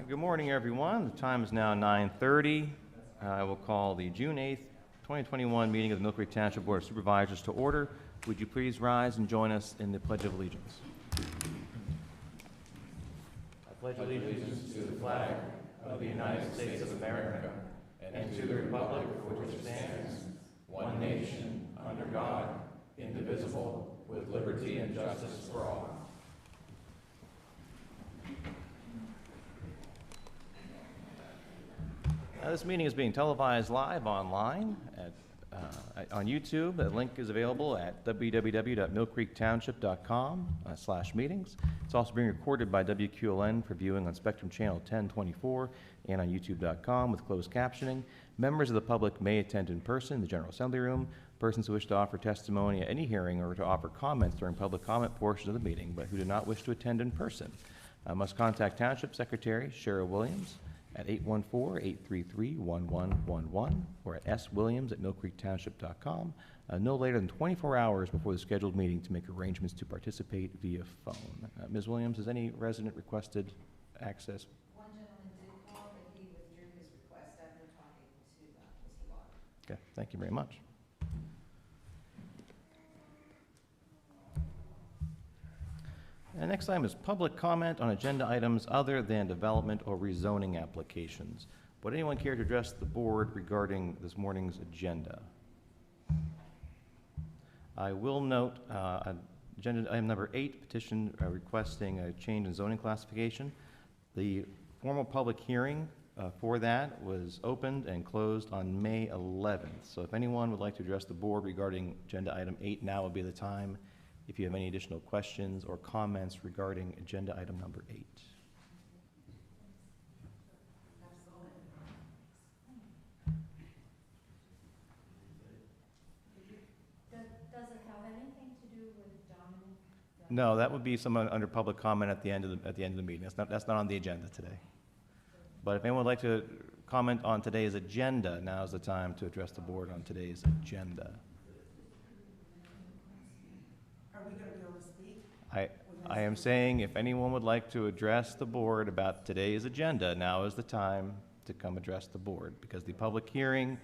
Good morning, everyone. The time is now 9:30. I will call the June 8th, 2021 meeting of the Mill Creek Township Board of Supervisors to order. Would you please rise and join us in the Pledge of Allegiance? I pledge allegiance to the flag of the United States of America and to the republic for which it stands, one nation, under God, indivisible, with liberty and justice for all. This meeting is being televised live online on YouTube. The link is available at www.millcreektownship.com/meetings. It's also being recorded by WQLN for viewing on Spectrum Channel 1024 and on YouTube.com with closed captioning. Members of the public may attend in person in the General Assembly Room. Persons who wish to offer testimony at any hearing or to offer comments during public comment portions of the meeting, but who do not wish to attend in person, must contact Township Secretary Cheryl Williams at 814-833-1111 or at swilliams@millcreektownship.com no later than 24 hours before the scheduled meeting to make arrangements to participate via phone. Ms. Williams, has any resident requested access? One gentleman did call, but he withdrew his request after talking to Mr. Lott. Okay, thank you very much. The next item is public comment on agenda items other than development or rezoning applications. Would anyone care to address the board regarding this morning's agenda? I will note agenda item number 8, petition requesting a change in zoning classification. The formal public hearing for that was opened and closed on May 11th. So if anyone would like to address the board regarding agenda item 8, now would be the time. If you have any additional questions or comments regarding agenda item number 8. Does it have anything to do with Dominic? No, that would be someone under public comment at the end of the meeting. That's not on the agenda today. But if anyone would like to comment on today's agenda, now is the time to address the board on today's agenda. I am saying if anyone would like to address the board about today's agenda, now is the time to come address the board, because the public hearing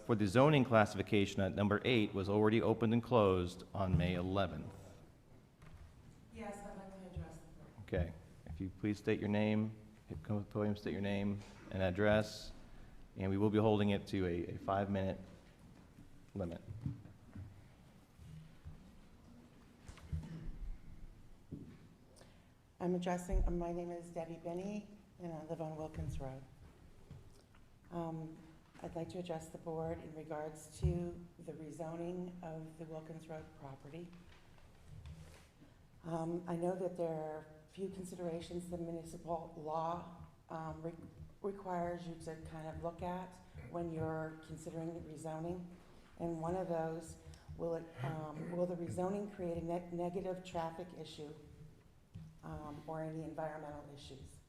for the zoning classification at number 8 was already opened and closed on May 11th. Yes, I'd like to address the board. Okay, if you please state your name, come to the podium, state your name and address, and we will be holding it to a 5-minute limit. My name is Debbie Benny, and I live on Wilkins Road. I'd like to address the board in regards to the rezoning of the Wilkins Road property. I know that there are a few considerations the municipal law requires you to kind of look at when you're considering the rezoning. And one of those, will the rezoning create a negative traffic issue? Or any environmental issues.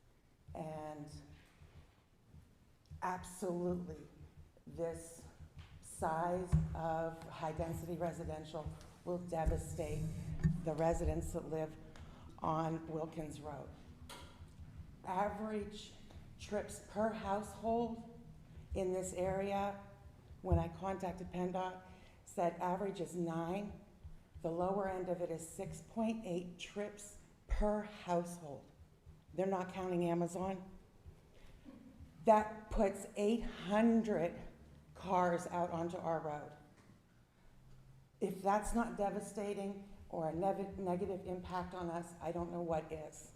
And absolutely, this size of high-density residential will devastate the residents that live on Wilkins Road. Average trips per household in this area, when I contacted PennDOT, said average is 9. The lower end of it is 6.8 trips per household. They're not counting Amazon. That puts 800 cars out onto our road. If that's not devastating or a negative impact on us, I don't know what is.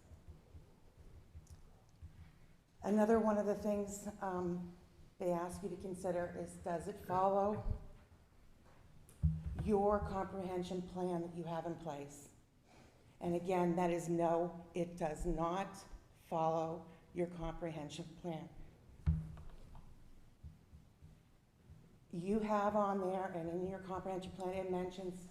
Another one of the things they ask you to consider is, does it follow your comprehension plan that you have in place? And again, that is no, it does not follow your comprehension plan. You have on there, and in your comprehension plan, it mentions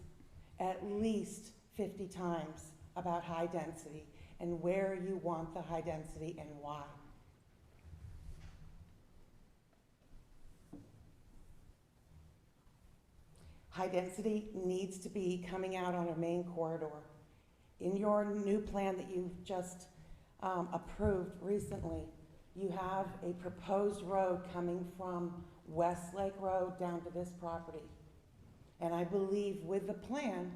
at least 50 times about high density and where you want the high density and why. High density needs to be coming out on a main corridor. In your new plan that you've just approved recently, You have a proposed road coming from Westlake Road down to this property. And I believe with the plan,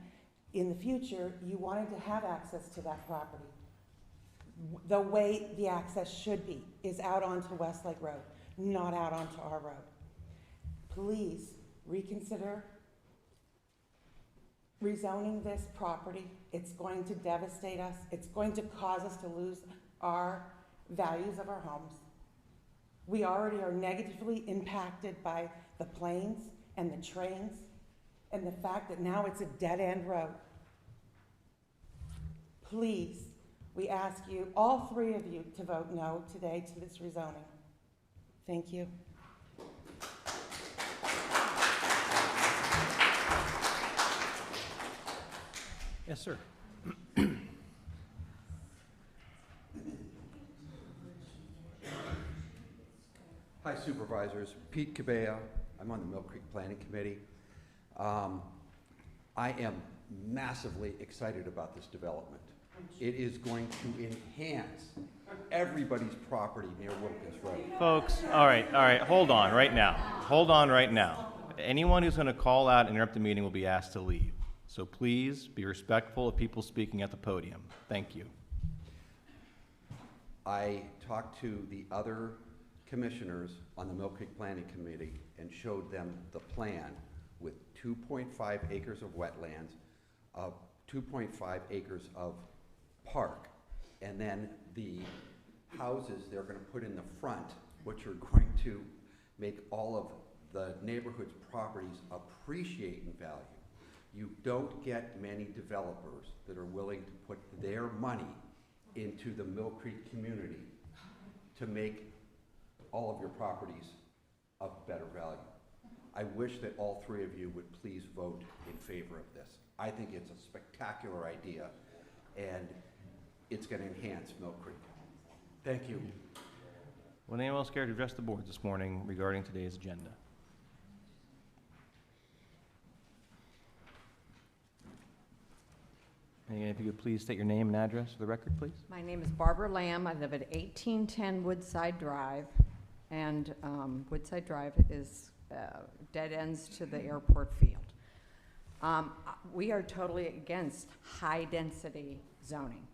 in the future, you wanted to have access to that property. The way the access should be is out onto Westlake Road, not out onto our road. Please reconsider rezoning this property. It's going to devastate us. It's going to cause us to lose our values of our homes. We already are negatively impacted by the planes and the trains and the fact that now it's a dead-end road. Please, we ask you, all three of you, to vote no today to this rezoning. Thank you. Yes, sir. Hi Supervisors, Pete Cabea. I'm on the Mill Creek Planning Committee. I am massively excited about this development. It is going to enhance everybody's property near Wilkins Road. Folks, all right, hold on right now. Hold on right now. Anyone who's going to call out and interrupt the meeting will be asked to leave. So please be respectful of people speaking at the podium. Thank you. I talked to the other commissioners on the Mill Creek Planning Committee and showed them the plan with 2.5 acres of wetlands, 2.5 acres of park, and then the houses they're going to put in the front, which are going to make all of the neighborhood's properties appreciate in value. You don't get many developers that are willing to put their money into the Mill Creek community to make all of your properties of better value. I wish that all three of you would please vote in favor of this. I think it's a spectacular idea, and it's going to enhance Mill Creek. Thank you. Would anyone else care to address the board this morning regarding today's agenda? And if you could please state your name and address for the record, please. My name is Barbara Lamb. I live at 1810 Woodside Drive, and Woodside Drive is dead ends to the airport field. We are totally against high-density zoning.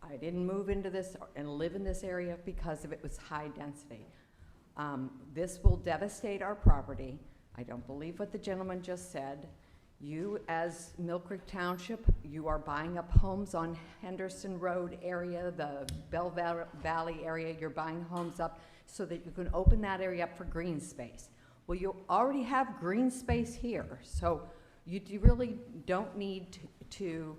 I didn't move into this and live in this area because it was high density. This will devastate our property. I don't believe what the gentleman just said. You, as Mill Creek Township, you are buying up homes on Henderson Road area, the Bell Valley area. You're buying homes up so that you can open that area up for green space. Well, you already have green space here, so you really don't need to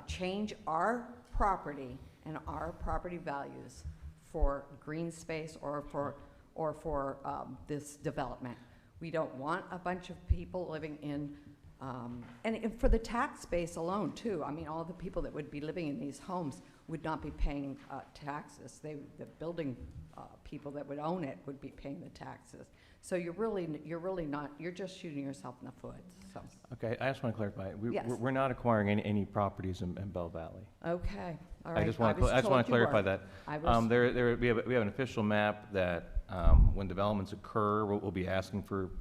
change our property and our property values for green space or for this development. We don't want a bunch of people living in and for the tax base alone, too. I mean, all the people that would be living in these homes would not be paying taxes. The building people that would own it would be paying the taxes. So you're really not. You're just shooting yourself in the foot. So. Okay, I just want to clarify. Yes. We're not acquiring any properties in Bell Valley. Okay. All right. I just want to clarify that. We have an official map that when developments occur, we'll be asking for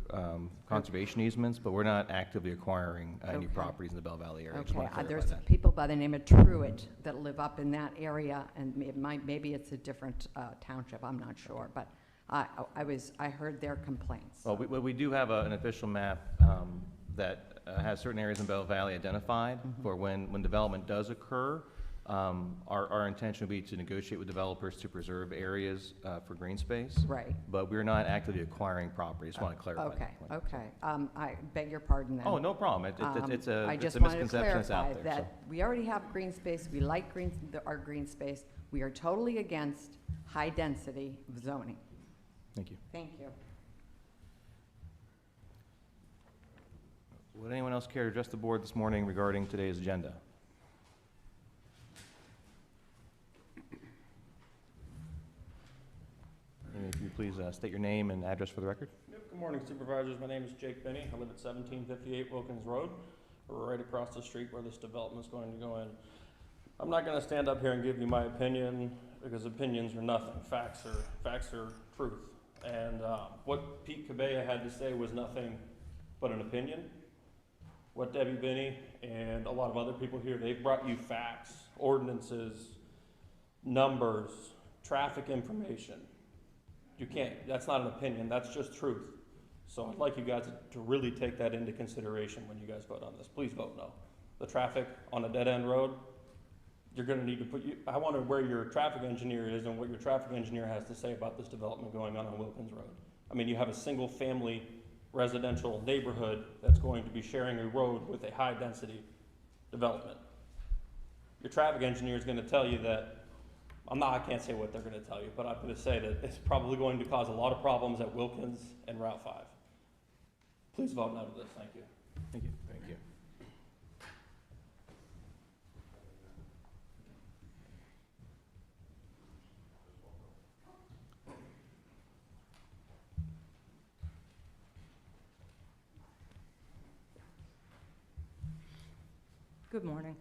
conservation easements, but we're not actively acquiring any properties in the Bell Valley area. Okay. There's people by the name of Truitt that live up in that area, and maybe it's a different township. I'm not sure, but I heard their complaints. Well, we do have an official map that has certain areas in Bell Valley identified for when development does occur. Our intention would be to negotiate with developers to preserve areas for green space. Right. But we're not actively acquiring property. Just want to clarify that point. Okay. I beg your pardon then. Oh, no problem. It's a I misconception just that's wanted to out clarify there. that we already have green space. We like our green space. We are totally against high-density zoning. Thank you. Thank you. Would anyone else care to address the board this morning regarding today's agenda? And if you please state your name and address for the record. Yep, good morning, Supervisors. My name is Jake Binney. I live at 1758 Wilkins Road, right across the street where this development is going to go in. I'm not gonna stand up here and give you my opinion, because opinions are nothing. Facts are truth. And what Pete Cabea had to say was nothing but an opinion. What Debbie Binney and a lot of other people here, they've brought you facts, ordinances, numbers, traffic information. You can't, that's not an opinion, that's just truth. So I'd like you guys to really take that into consideration when you guys vote on this. Please vote no. The traffic on a dead-end road, you're gonna need to I wonder where your traffic engineer is and what your traffic engineer has to say about this development going on Wilkins Road. I mean, you have a single-family residential neighborhood that's going to be sharing a road with a high-density development. Your traffic engineer is gonna tell you that, I can't say what they're gonna tell you, but I'm gonna say that it's probably going to cause a lot of problems at Wilkins and Route 5. Please vote no to this, thank you. Thank you. Thank you. Good morning.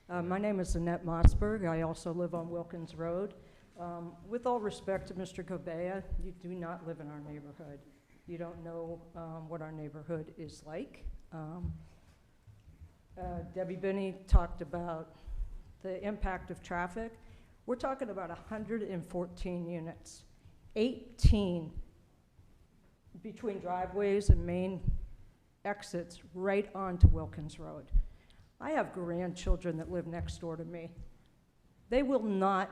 My name is Annette Mossberg. I also live on Wilkins Road. With all respect to Mr. Gobea, you do not live in our neighborhood. You don't know what our neighborhood is like. Debbie Binney talked about the impact of traffic. We're talking about 114 units, 18 between driveways and main exits right onto Wilkins Road. I have grandchildren that live next door to me. They will not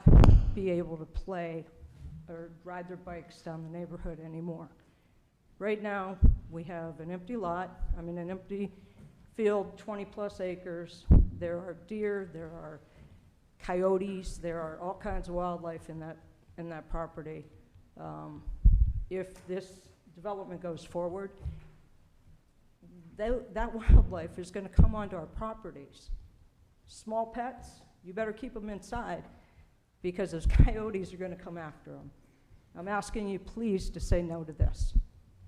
be able to play or ride their bikes down the neighborhood anymore. Right now, we have an empty lot, an empty field, 20+ acres. There are deer, there are coyotes, there are all kinds of wildlife in that property. If this development goes forward, that wildlife is going to come onto our properties. Small pets, you better keep them inside because those coyotes are going to come after them. I'm asking you please to say no to this.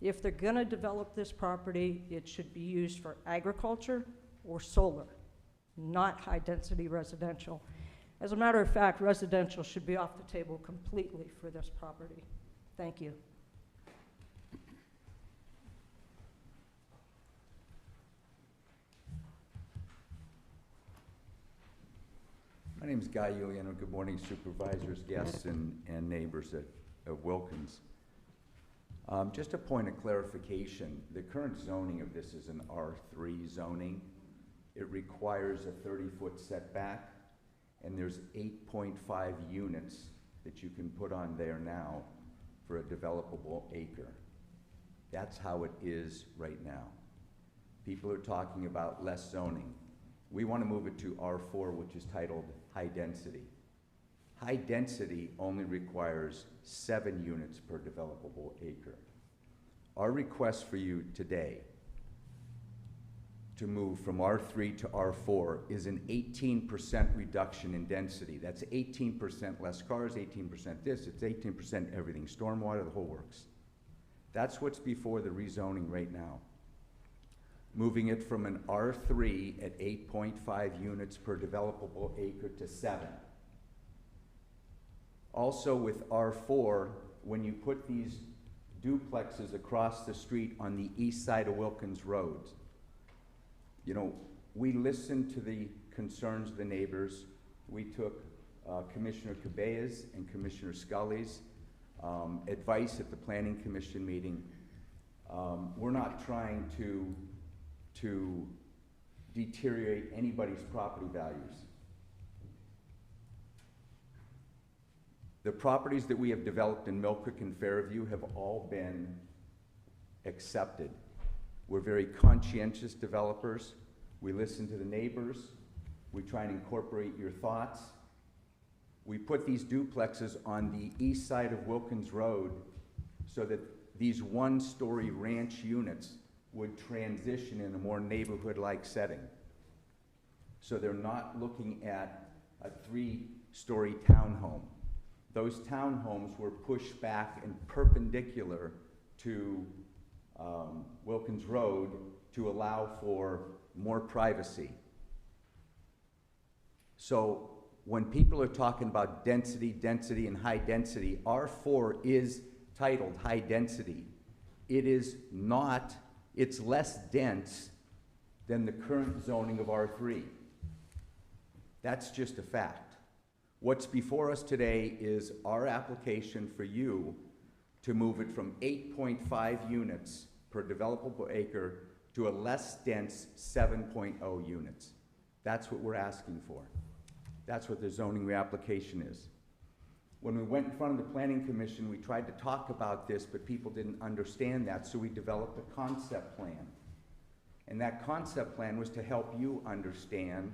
If they're going to develop this property, it should be used for agriculture or solar, not high-density residential. As a matter of fact, residential should be off the table completely for this property. Thank you. My name is Guy Iuliano. Good morning, supervisors, guests, and neighbors at Wilkins. Just a point of clarification, the current zoning of this is an R3 zoning. It requires a 30-foot setback, and there's 8.5 units that you can put on there now for a developable acre. That's how it is right now. People are talking about less zoning. We want to move it to R4, which is titled high density. High density only requires 7 units per developable acre. Our request for you today to move from R3 to R4 is an 18% reduction in density. That's 18% less cars, 18% this, it's 18% everything, stormwater, the whole works. That's what's before the rezoning right now. Moving it from an R3 at 8.5 units per developable acre to 7. Also with R4, when you put these duplexes across the street on the east side of Wilkins Road, you know, we listened to the concerns of the neighbors. We took Commissioner Cabea's and Commissioner Scully's advice at the Planning Commission meeting. We're not trying to deteriorate anybody's property values. The properties that we have developed in Mill Creek and Fairview have all been accepted. We're very conscientious developers. We listen to the neighbors. We try and incorporate your thoughts. We put these duplexes on the east side of Wilkins Road so that these one-story ranch units would transition in a more neighborhood-like setting. So they're not looking at a 3-story townhome. Those townhomes were pushed back and perpendicular to Wilkins Road to allow for more privacy. So when people are talking about density, density, and high density, R4 is titled high density. It is not, it's less dense than the current zoning of R3. That's just a fact. What's before us today is our application for you to move it from 8.5 units per developable acre to a less dense 7.0 units. That's what we're asking for. That's what the zoning reapplication is. When we went in front of the Planning Commission, we tried to talk about this, but people didn't understand that, so we developed a concept plan. And that concept plan was to help you understand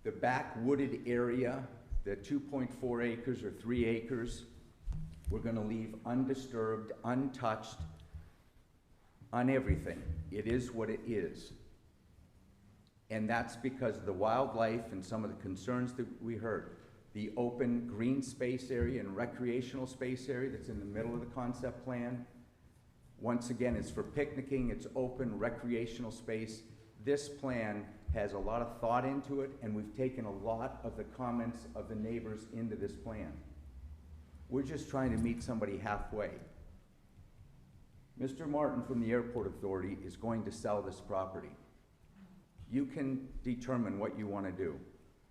the back wooded area, the 2.4 acres or 3 acres, we're gonna leave undisturbed, untouched, on everything. It is what it is. And that's because of the wildlife and some of the concerns that we heard. The open green space area and recreational space area that's in the middle of the concept plan. Once again, it's for picnicking, it's open recreational space. This plan has a lot of thought into it, and we've taken a lot of the comments of the neighbors into this plan. We're just trying to meet somebody halfway. Mr. Martin from the Airport Authority is going to sell this property. You can determine what you want to do.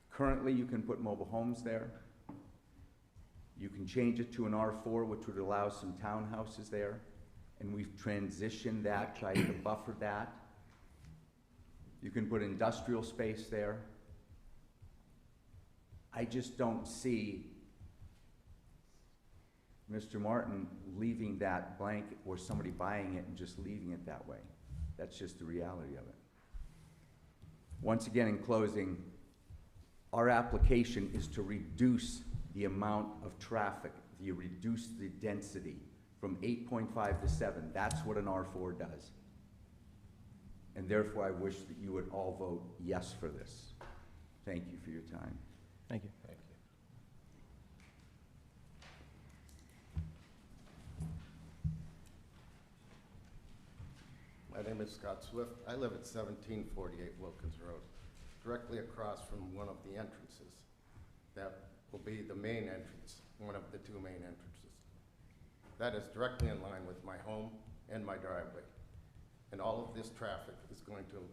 Currently, you can put mobile homes there. You can change it to an R4, which would allow some townhouses there. And we've transitioned that, tried to buffer that. You can put industrial space there. I just don't see Mr. Martin leaving that blank or somebody buying it and just leaving it that way. That's just the reality of it. Once again, in closing, our application is to reduce the amount of traffic, reduce the density from 8.5 to 7. That's what an R4 does. And therefore, I wish that you would all vote yes for this. Thank you for your time. Thank you. Thank you. My name is Scott Swift. I live at 1748 Wilkins Road, directly across from one of the entrances. That will be the main entrance, one of the two main entrances. That is directly in line with my home and my driveway. And all of this traffic is going to,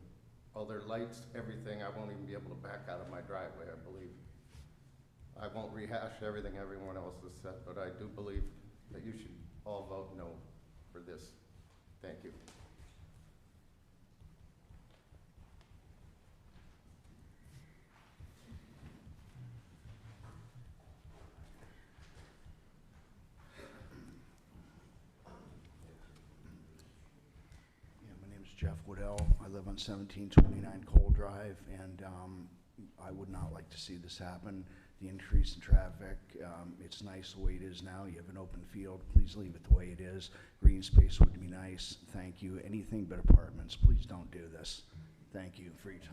all their lights, everything, I won't even be able to back out of my driveway, I believe. I won't rehash everything everyone else has said, but I do believe that you should all vote no for this. Thank you. Jeff Woodell. I live on 1729 Cole Drive, and I would not like to see this happen. The increase in traffic, it's nice the way it is now. You have an open field. Please leave it the way it is. Green space would be nice. Thank you. Anything but apartments. Please don't do this. Thank you for your time.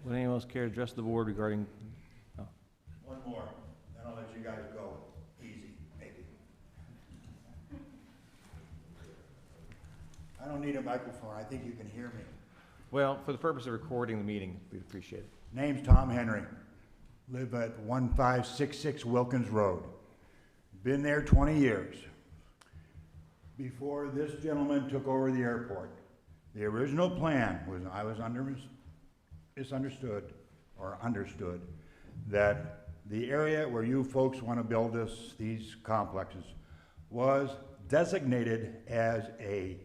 Would anyone else care to address the board regarding? Oh. One more, then I'll let you guys go. Easy, maybe. I don't need a microphone. I think you can hear me. Well, for the purpose of recording the meeting, we'd appreciate it. Name's Tom Henry. Live at 1566 Wilkins Road. Been there 20 years. Before this gentleman took over the airport, the original plan was, I was misunderstood or understood that the area where you folks want to build these complexes was designated as a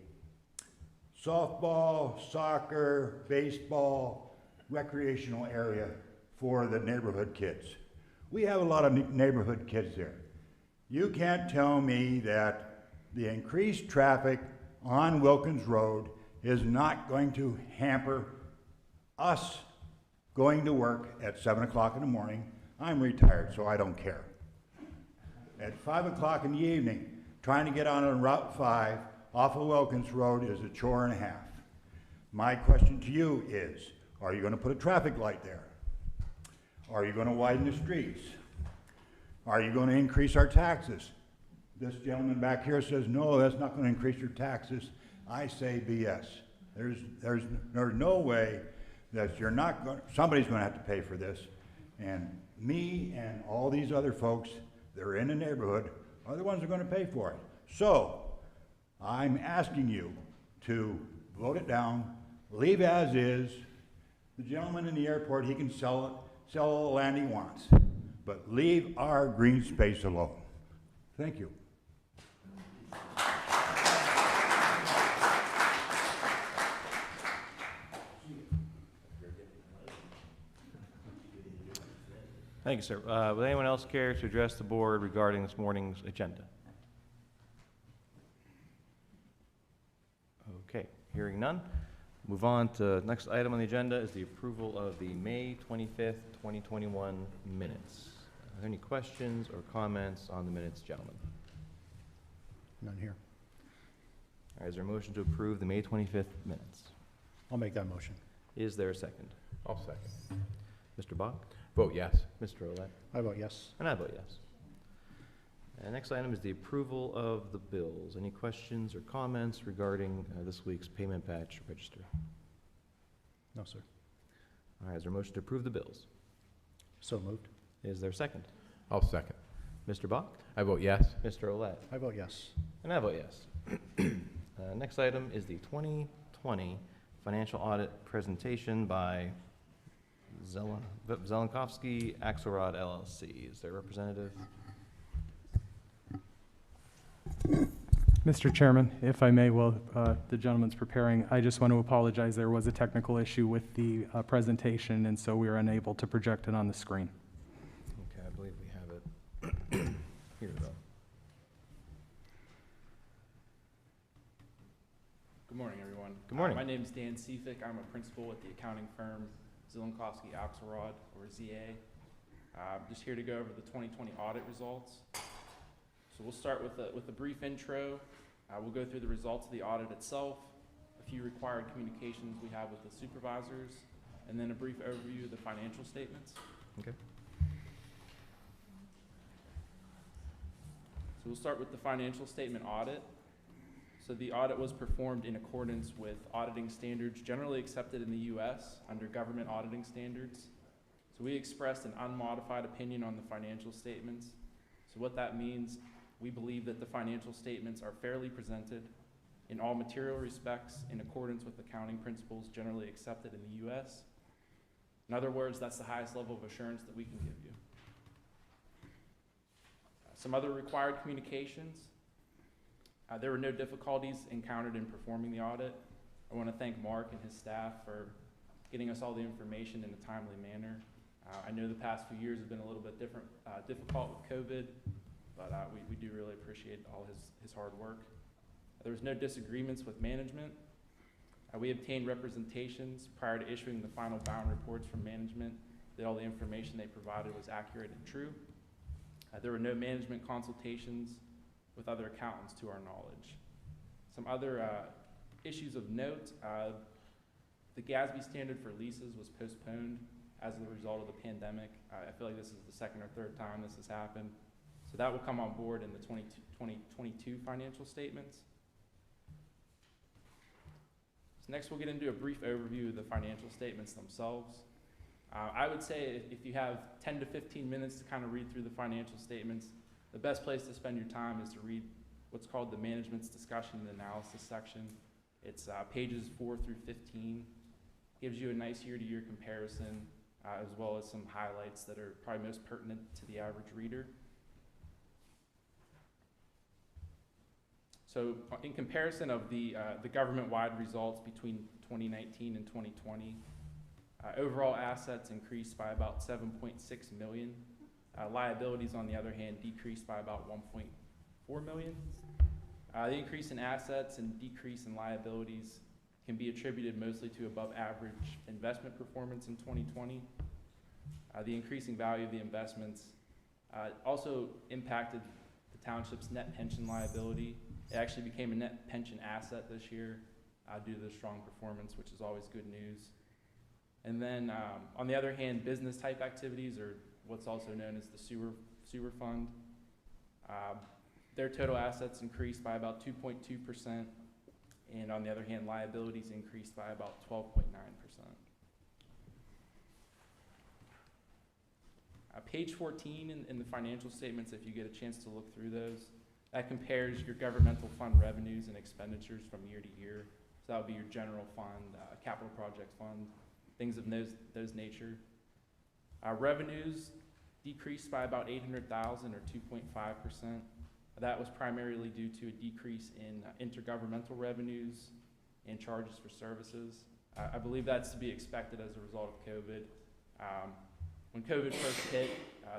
softball, soccer, baseball, recreational area for the neighborhood kids. We have a lot of neighborhood kids there. You can't tell me that the increased traffic on Wilkins Road is not going to hamper us going to work at 7 o'clock in the morning. I'm retired, so I don't care. At 5 o'clock in the evening, trying to get on Route 5 off of Wilkins Road is a chore and a half. My question to you is, are you going to put a traffic light there? Are you going to widen the streets? Are you going to increase our taxes? This gentleman back here says, no, that's not going to increase your taxes. I say BS. There's no way that you're not going, somebody's going to have to pay for this. And me and all these other folks that are in the neighborhood are the ones that are going to pay for it. So, I'm asking you to vote it down, leave as is. The gentleman in the airport, he can sell all the land he wants, but leave our green space alone. Thank you. Thank you, sir. Would anyone else care to address the board regarding this morning's agenda? Okay, hearing none. Move on to the next item on the agenda is the approval of the May 25th, 2021 minutes. Are there any questions or comments on the minutes, gentlemen? None here. All right, is there a motion to approve the May 25th minutes? I'll make that motion. Is there a second? I'll second. Mr. Bach? Vote yes. Mr. Olet? I vote yes. And I vote yes. And next item is the approval of the bills. Any questions or comments regarding this week's payment batch register? No, sir. All right, is there a motion to approve the bills? So moved. Is there a second? I'll second. Mr. Bach? I vote yes. Mr. Olet? I vote yes. And I vote yes. Next item is the 2020 financial audit presentation by Zelenkovsky Axelrod LLC. Is there a representative? Mr. Chairman, if I may, while the gentleman's preparing, I just want to apologize. There was a technical issue with the presentation, and so we were unable to project it on the screen. Okay, I believe we have it here, though. Good morning, everyone. Good morning. My name is Dan Seafick. I'm a principal at the accounting firm Zelenkovsky Axelrod, or ZA. I'm just here to go over the 2020 audit results. So we'll start with a brief intro. We'll go through the results of the audit itself, a few required communications we have with the supervisors, and then a brief overview of the financial statements. Okay. So we'll start with the financial statement audit. So the audit was performed in accordance with auditing standards generally accepted in the U.S. under government auditing standards. So we expressed an unmodified opinion on the financial statements. So what that means, we believe that the financial statements are fairly presented in all material respects in accordance with accounting principles generally accepted in the U.S. In other words, that's the highest level of assurance that we can give you. Some other required communications. There were no difficulties encountered in performing the audit. I want to thank Mark and his staff for getting us all the information in a timely manner. I know the past few years have been a little bit difficult with COVID, but we do really appreciate all his hard work. There was no disagreements with management. We obtained representations prior to issuing the final bound reports from management that all the information they provided was accurate and true. There were no management consultations with other accountants to our knowledge. Some other issues of note, the GASB standard for leases was postponed as a result of the pandemic. I feel like this is the second or third time this has happened. So that will come on board in the 2022 financial statements. So next we'll get into a brief overview of the financial statements themselves. I would say if you have 10 to 15 minutes to kind of read through the financial statements, the best place to spend your time is to read what's called the management's discussion and analysis section. It's pages 4 through 15. Gives you a nice year-to-year comparison, as well as some highlights that are probably most pertinent to the average reader. So in comparison of the government-wide results between 2019 and 2020, overall assets increased by about 7.6 million. Liabilities, on the other hand, decreased by about 1.4 million. The increase in assets and decrease in liabilities can be attributed mostly to above average investment performance in 2020. The increasing value of the investments also impacted the township's net pension liability. It actually became a net pension asset this year due to the strong performance, which is always good news. And then on the other hand, business type activities or what's also known as the sewer fund. Their total assets increased by about 2.2%, and on the other hand, liabilities increased by about 12.9%. Page 14 in the financial statements, if you get a chance to look through those, that compares your governmental fund revenues and expenditures from year to year. So that would be your general fund, capital project fund, things of those nature. Revenues decreased by about $800,000 or 2.5%. That was primarily due to a decrease in intergovernmental revenues and charges for services. I believe that's to be expected as a result of COVID. When COVID first hit,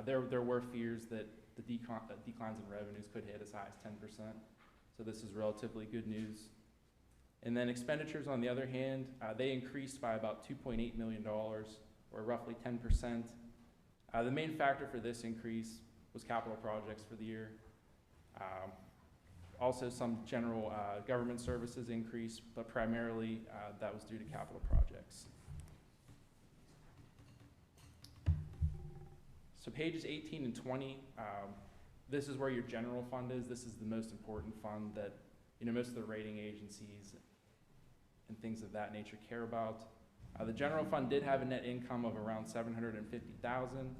there were fears that the declines in revenues could hit as high as 10%. So this is relatively good news. And then expenditures, on the other hand, they increased by about $2.8 million, or roughly 10%. The main factor for this increase was capital projects for the year. Also, some general government services increased, but primarily that was due to capital projects. So pages 18 and 20, this is where your general fund is. This is the most important fund that most of the rating agencies and things of that nature care about. The general fund did have a net income of around $750,000.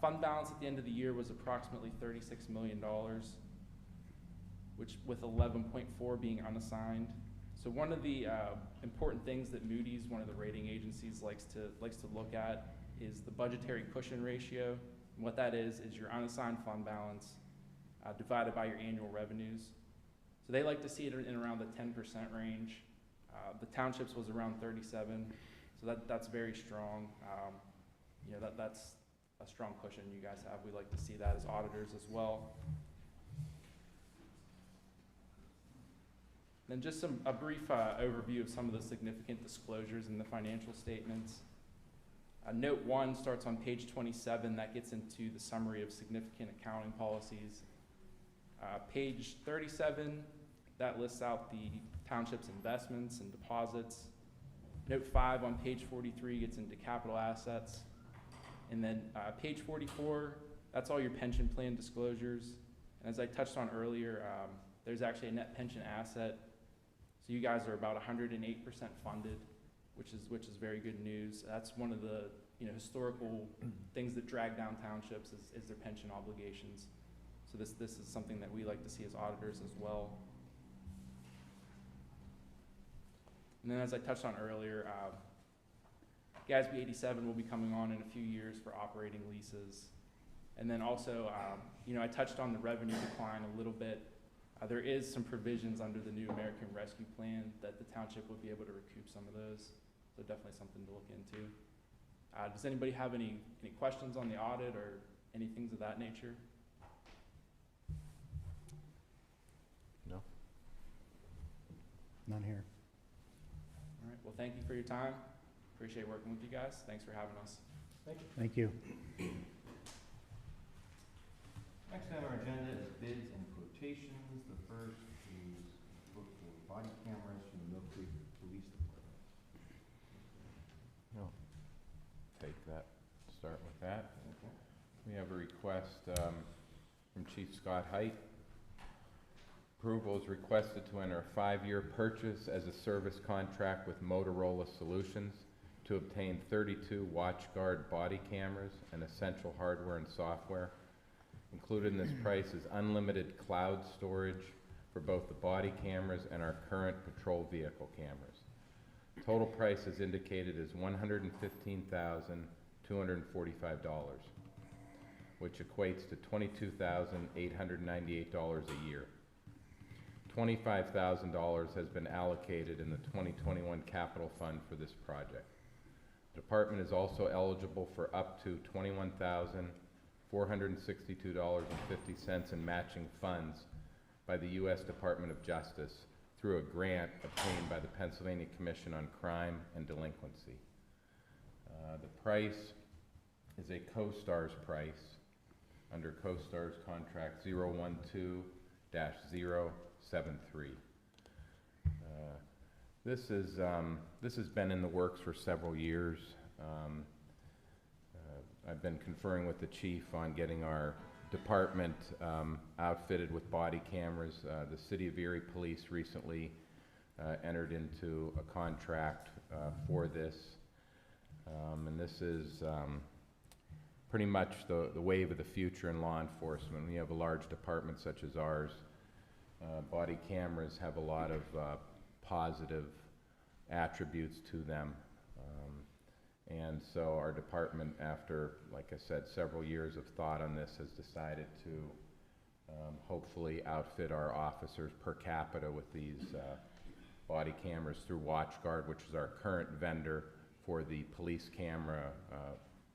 Fund balance at the end of the year was approximately $36 million, which with 11.4 being unassigned. So one of the important things that Moody's, one of the rating agencies, likes to look at is the budgetary cushion ratio. And what that is your unassigned fund balance divided by your annual revenues. So they like to see it in around the 10% range. The townships was around 37, so that's very strong. That's a strong cushion you guys have. We like to see that as auditors as well. Then just a brief overview of some of the significant disclosures in the financial statements. Note 1 starts on page 27. That gets into the summary of significant accounting policies. Page 37, that lists out the township's investments and deposits. Note 5 on page 43 gets into capital assets. And then page 44, that's all your pension plan disclosures. And as I touched on earlier, there's actually a net pension asset. So you guys are about 108% funded, which is very good news. That's one of the historical things that drag down townships is their pension obligations. So this is something that we like to see as auditors as well. And then as I touched on earlier, GASB 87 will be coming on in a few years for operating leases. And then also, I touched on the revenue decline a little bit. There is some provisions under the new American Rescue Plan that the township would be able to recoup some of those. So definitely something to look into. Does anybody have any questions on the audit or any things of that nature? No. None here. All right, well, thank you for your time. Appreciate working with you guys. Thanks for having us. Thank you. Next on our agenda is bids and quotations. The first is book for body cameras from the Mill Creek Police Department. No. Take that, start with that. Okay. We have a request from Chief Scott Height. Approval is requested to enter a 5-year purchase as a service contract with Motorola Solutions to obtain 32 WatchGuard body cameras and essential hardware and software. Included in this price is unlimited cloud storage for both the body cameras and our current patrol vehicle cameras. Total price is indicated as $115,245, which equates to $22,898 a year. $25,000 has been allocated in the 2021 capital fund for this project. The department is also eligible for up to $21,462.50 in matching funds by the U.S. Department of Justice through a grant obtained by the Pennsylvania Commission on Crime and Delinquency. The price is a CoStar's price under CoStar's contract 012-073. This has been in the works for several years. I've been conferring with the chief on getting our department outfitted with body cameras. The City of Erie Police recently entered into a contract for this. And this is pretty much the wave of the future in law enforcement. When you have a large department such as ours, body cameras have a lot of positive attributes to them. And so our department, after, like I said, several years of thought on this, has decided to hopefully outfit our officers per capita with these body cameras through WatchGuard, which is our current vendor for the police camera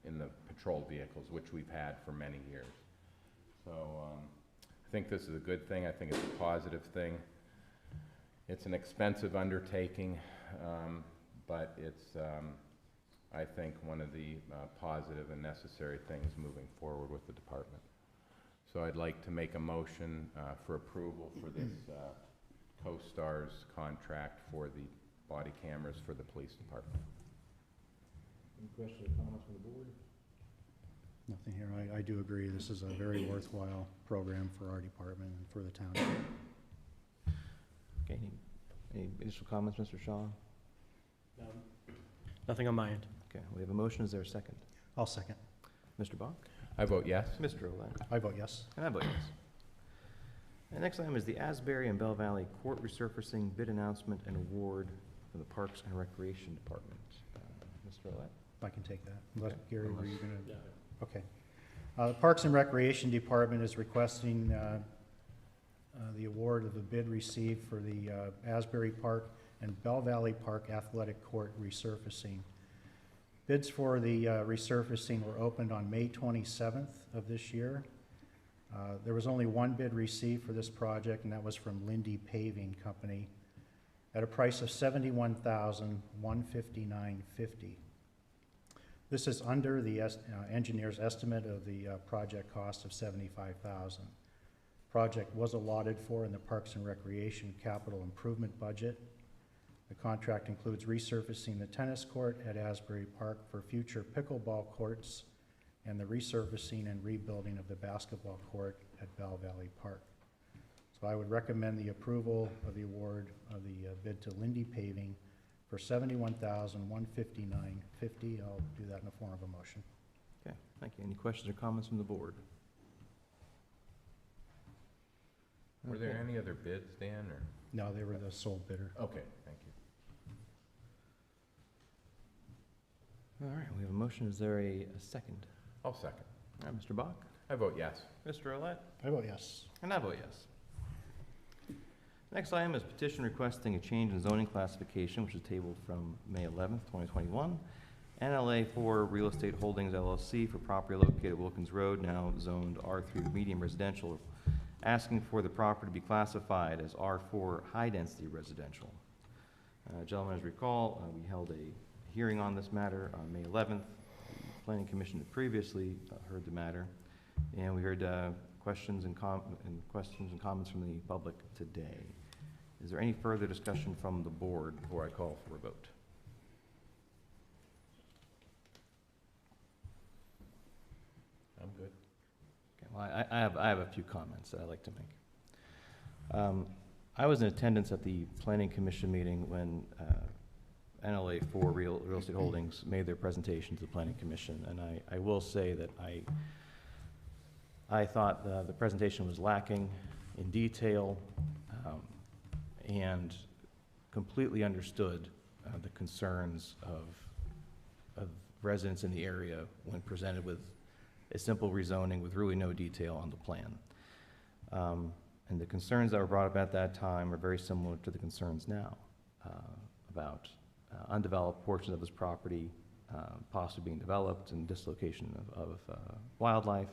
in the patrol vehicles, which we've had for many years. So I think this is a good thing. I think it's a positive thing. It's an expensive undertaking, but it's, I think, one of the positive and necessary things moving forward with the department. So I'd like to make a motion for approval for this CoStar's contract for the body cameras for the police department. Any questions or comments from the board? Nothing here. I do agree. This is a very worthwhile program for our department and for the town. Okay, any additional comments, Mr. Shaw? No. Nothing on my end. Okay, we have a motion. Is there a second? I'll second. Mr. Bach? I vote yes. Mr. Olet? I vote yes. And I vote yes. And next item is the Asbury and Bell Valley Court resurfacing bid announcement and award for the Parks and Recreation Department. Mr. Olet? I can take that. Unless, Okay. Gary, were you going to? Okay. The Parks and Recreation Department is requesting the award of the bid received for the Asbury Park and Bell Valley Park Athletic Court resurfacing. Bids for the resurfacing were opened on May 27th of this year. There was only one bid received for this project, and that was from Lindy Paving Company at a price of $71,159.50. This is under the engineer's estimate of the project cost of $75,000. Project was allotted for in the Parks and Recreation Capital Improvement Budget. The contract includes resurfacing the tennis court at Asbury Park for future pickleball courts and the resurfacing and rebuilding of the basketball court at Bell Valley Park. So I would recommend the approval of the award of the bid to Lindy Paving for $71,159.50. I'll do that in the form of a motion. Okay, thank you. Any questions or comments from the board? Were there any other bids, Dan, or? No, they were the sole bidder. Okay, thank you. All right, we have a motion. Is there a second? I'll second. All right, Mr. Bach? I vote yes. Mr. Olet? I vote yes. And I vote yes. Next item is petition requesting a change in zoning classification, which is tabled from May 11th, 2021. NLA 4 Real Estate Holdings LLC for property located at Wilkins Road, now zoned R3 medium residential, asking for the property to be classified as R4 high-density residential. Gentlemen, as recall, we held a hearing on this matter on May 11th. The Planning Commission had previously heard the matter, and we heard questions and comments from the public today. Is there any further discussion from the board before I call for a vote? I'm good. Okay, well, I have a few comments that I'd like to make. I was in attendance at the Planning Commission meeting when NLA 4 Real Estate Holdings made their presentation to the Planning Commission, and I will say that I thought the presentation was lacking in detail and completely understood the concerns of residents in the area when presented with a simple rezoning with really no detail on the plan. And the concerns that were brought up at that time are very similar to the concerns now about undeveloped portions of this property possibly being developed and dislocation of wildlife,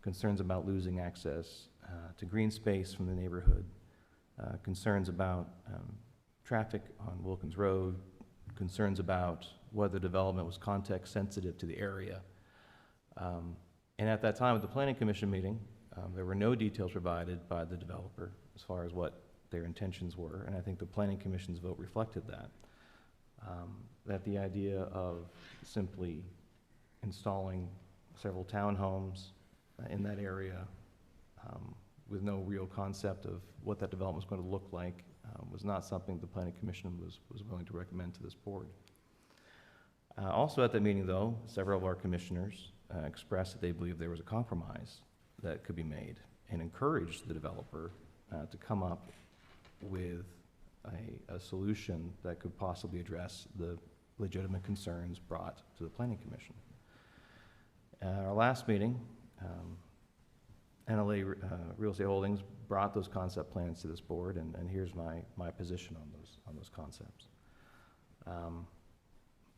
concerns about losing access to green space from the neighborhood, concerns about traffic on Wilkins Road, concerns about whether development was context sensitive to the area. And at that time, at the Planning Commission meeting, there were no details provided by the developer as far as what their intentions were, and I think the Planning Commission's vote reflected that. That the idea of simply installing several townhomes in that area, with no real concept of what that development was going to look like, was not something the Planning Commission was willing to recommend to this board. Also at that meeting, though, several of our commissioners expressed that they believed there was a compromise that could be made and encouraged the developer to come up with a solution that could possibly address the legitimate concerns brought to the Planning Commission. At our last meeting, NLA Real Estate Holdings brought those concept plans to this board, and here's my position on those concepts.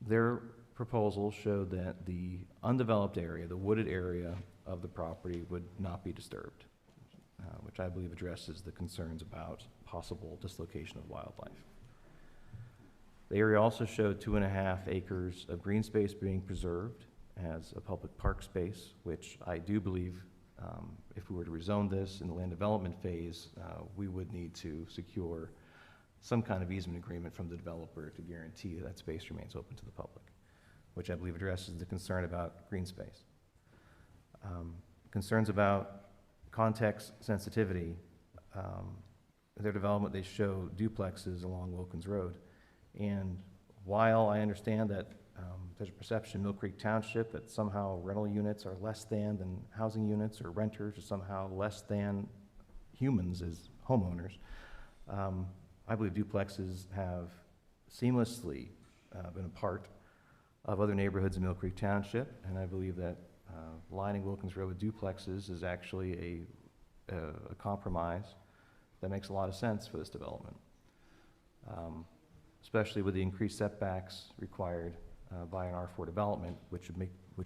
Their proposal showed that the undeveloped area, the wooded area of the property, would not be disturbed, which I believe addresses the concerns about possible dislocation of wildlife. The area also showed 2.5 acres of green space being preserved as a public park space, which I do believe, if we were to rezone this in the land development phase, we would need to secure some kind of easement agreement from the developer to guarantee that space remains open to the public, which I believe addresses the concern about green space. Concerns about context sensitivity. Their development, they show duplexes along Wilkins Road. And while I understand that there's a perception in Mill Creek Township that somehow rental units are less than housing units, or renters are somehow less than humans as homeowners, I believe duplexes have seamlessly been a part of other neighborhoods in Mill Creek Township, and I believe that lining Wilkins Road with duplexes is actually a compromise that makes a lot of sense for this development, especially with the increased setbacks required by an R4 development, which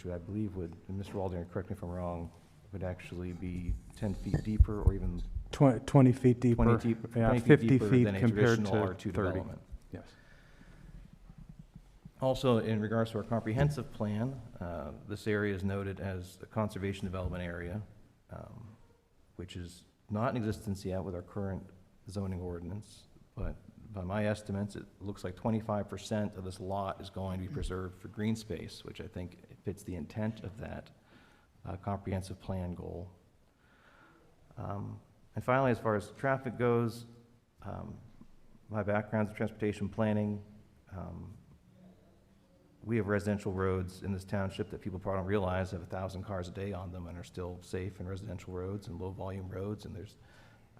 I believe would, and Mr. Waldron, correct me if I'm wrong, would actually be 10 feet deeper, or even 20 feet deeper. 20 Yeah, feet 50 deeper feet than a compared to traditional R2 30. development. Yes. Also, in regards to our comprehensive plan, this area is noted as a conservation development area, which is not in existence yet with our current zoning ordinance, but by my estimates, it looks like 25% of this lot is going to be preserved for green space, which I think fits the intent of that comprehensive plan goal. And finally, as far as traffic goes, my background's in transportation planning. We have residential roads in this township that people probably don't realize have 1,000 cars a day on them and are still safe in residential roads and low-volume roads. And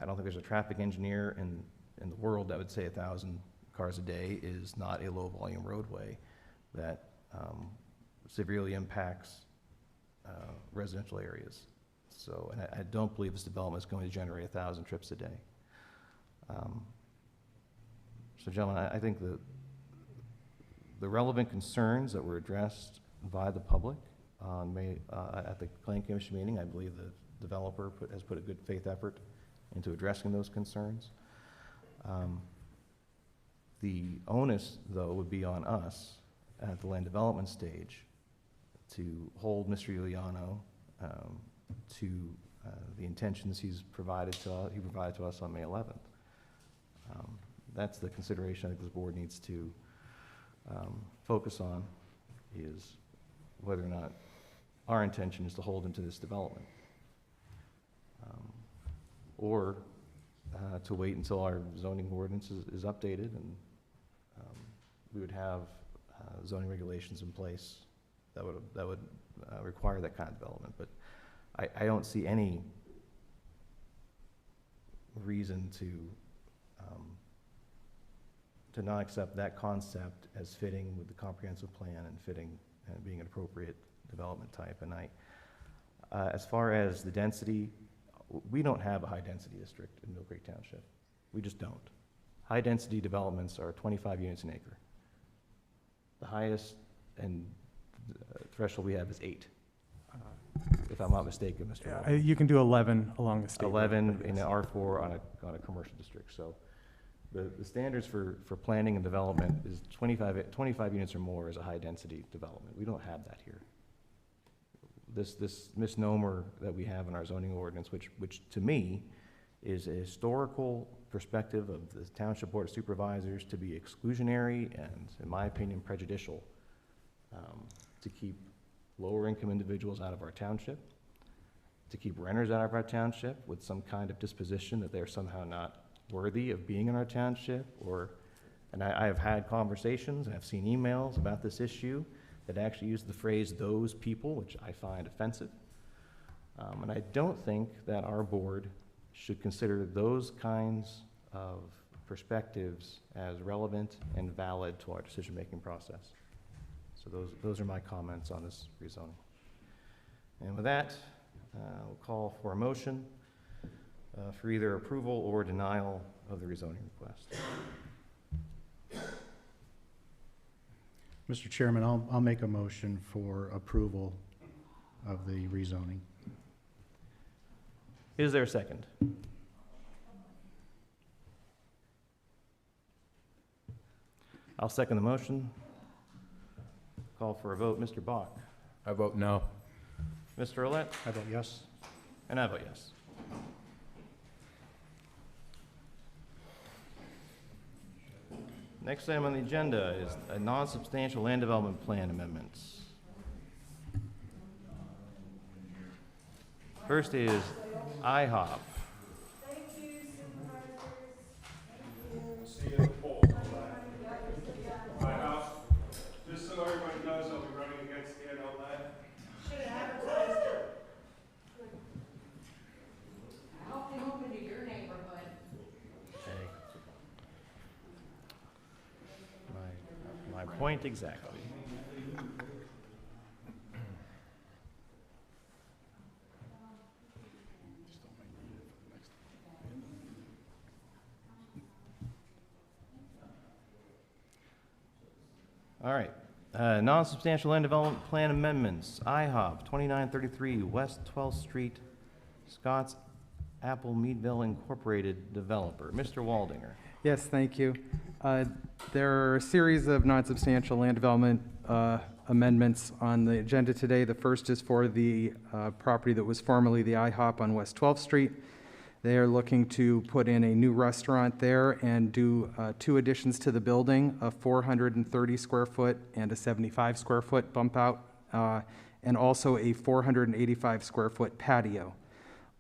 I don't think there's a traffic engineer in the world that would say 1,000 cars a day is not a low-volume roadway that severely impacts residential areas. So, and I don't believe this development is going to generate 1,000 trips a day. So, gentlemen, I think the relevant concerns that were addressed by the public at the Planning Commission meeting, I believe the developer has put a good faith effort into addressing those concerns. The onus, though, would be on us at the land development stage to hold Mr. Iuliano to the intentions he provided to us on May 11th. That's the consideration I think this board needs to focus on, is whether or not our intention is to hold him to this development, or to wait until our zoning ordinance is updated, and we would have zoning regulations in place that would require that kind of development. But I don't see any reason to not accept that concept as fitting with the comprehensive plan and fitting and being an appropriate development type. And as far as the density, we don't have a high-density district in Mill Creek Township. We just don't. High-density developments are 25 units an acre. The highest and threshold we have is 8, if I'm not mistaken, Mr. Yeah, Waldron. you can do 11 along the state. 11 in an R4 on a commercial district. So the standards for planning and development is 25 units or more is a high-density development. We don't have that here. This misnomer that we have in our zoning ordinance, which to me is a historical perspective of the Township Board of Supervisors to be exclusionary and, in my opinion, prejudicial to keep lower-income individuals out of our township, to keep renters out of our township with some kind of disposition that they're somehow not worthy of being in our township, and I have had conversations and I've seen emails about this issue that actually use the phrase "those people," which I find offensive. And I don't think that our board should consider those kinds of perspectives as relevant and valid to our decision-making process. So those are my comments on this rezoning. And with that, we'll call for a motion for either approval or denial of the rezoning request. Mr. Chairman, I'll make a motion for approval of the rezoning. Is there a second? I'll second the motion. Call for a vote. Mr. Bach? I vote no. Mr. Roulette? I vote yes. And I vote yes. Next item on the agenda is a non-substantial land development plan amendments. First is IHOP. See you at the poll. My house, just so everybody knows, I'll be running against Dan Olet. Should have advertised it. I hope they move into your neighborhood. Okay. My point exactly. All right. Non-substantial land development plan amendments. IHOP, 2933 West 12th Street, Scotts Apple Meadville Incorporated developer. Mr. Waldinger. Yes, thank you. There are a series of non-substantial land development amendments on the agenda today. The first is for the property that was formerly the IHOP on West 12th Street. They are looking to put in a new restaurant there and do 2 additions to the building, a 430 square foot and a 75 square foot bump out, and also a 485 square foot patio.